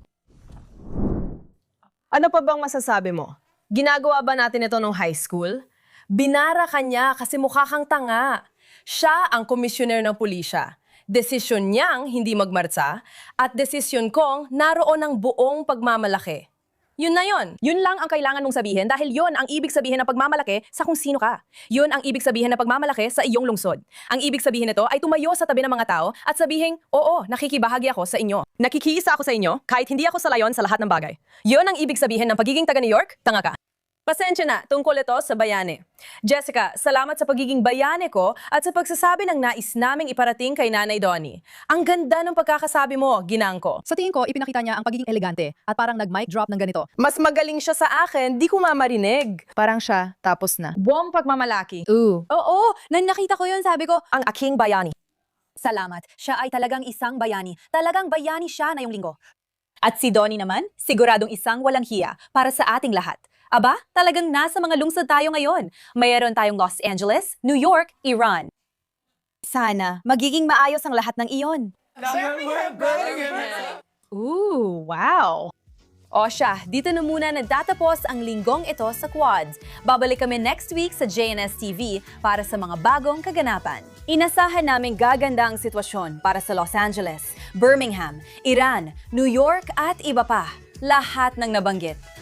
Ano pa bang masasabi mo? Ginagawa ba natin ito nung high school? Binara ka niya kasi mukha kang tanga. Siya ang komisyoner ng pulisya. Desisyon niyang hindi magmartsa at desisyon kong naroon ang buong pagmamalaki. Yun na yun. Yun lang ang kailangan mong sabihin dahil yun ang ibig sabihin ng pagmamalaki sa kung sino ka. Yun ang ibig sabihin ng pagmamalaki sa iyong lungsod. Ang ibig sabihin nito ay tumayo sa tabi ng mga tao at sabihing, oo, nakikibahagi ako sa inyo. Nakikiisa ako sa inyo kahit hindi ako salayon sa lahat ng bagay. Yun ang ibig sabihin ng pagiging taga New York, tanga ka. Pasensya na, tungkol ito sa bayani. Jessica, salamat sa pagiging bayani ko at sa pagsasabi ng nais naming iparating kay Nanay Donnie. Ang ganda ng pagkakasabi mo, ginang ko. Sa tingin ko, ipinakita niya ang pagiging elegante at parang nag-mic drop ng ganito. Mas magaling siya sa akin, di ko mamarinig. Parang siya, tapos na. Buong pagmamalaki. Oo, nakita ko yun, sabi ko, ang aking bayani. Salamat, siya ay talagang isang bayani. Talagang bayani siya na yung linggo. At si Donnie naman, siguradong isang walang hiya para sa ating lahat. Aba, talagang nasa mga lungsod tayo ngayon. Mayroon tayong Los Angeles, New York, Iran. Sana, magiging maayos ang lahat ng iyon. Ooh, wow! O siya, dito na muna nagtatapos ang linggong ito sa Quads. Babalik kami next week sa JNS TV para sa mga bagong kaganapan. Inasahan namin gaganda ang sitwasyon para sa Los Angeles, Birmingham, Iran, New York at iba pa. Lahat ng nabanggit.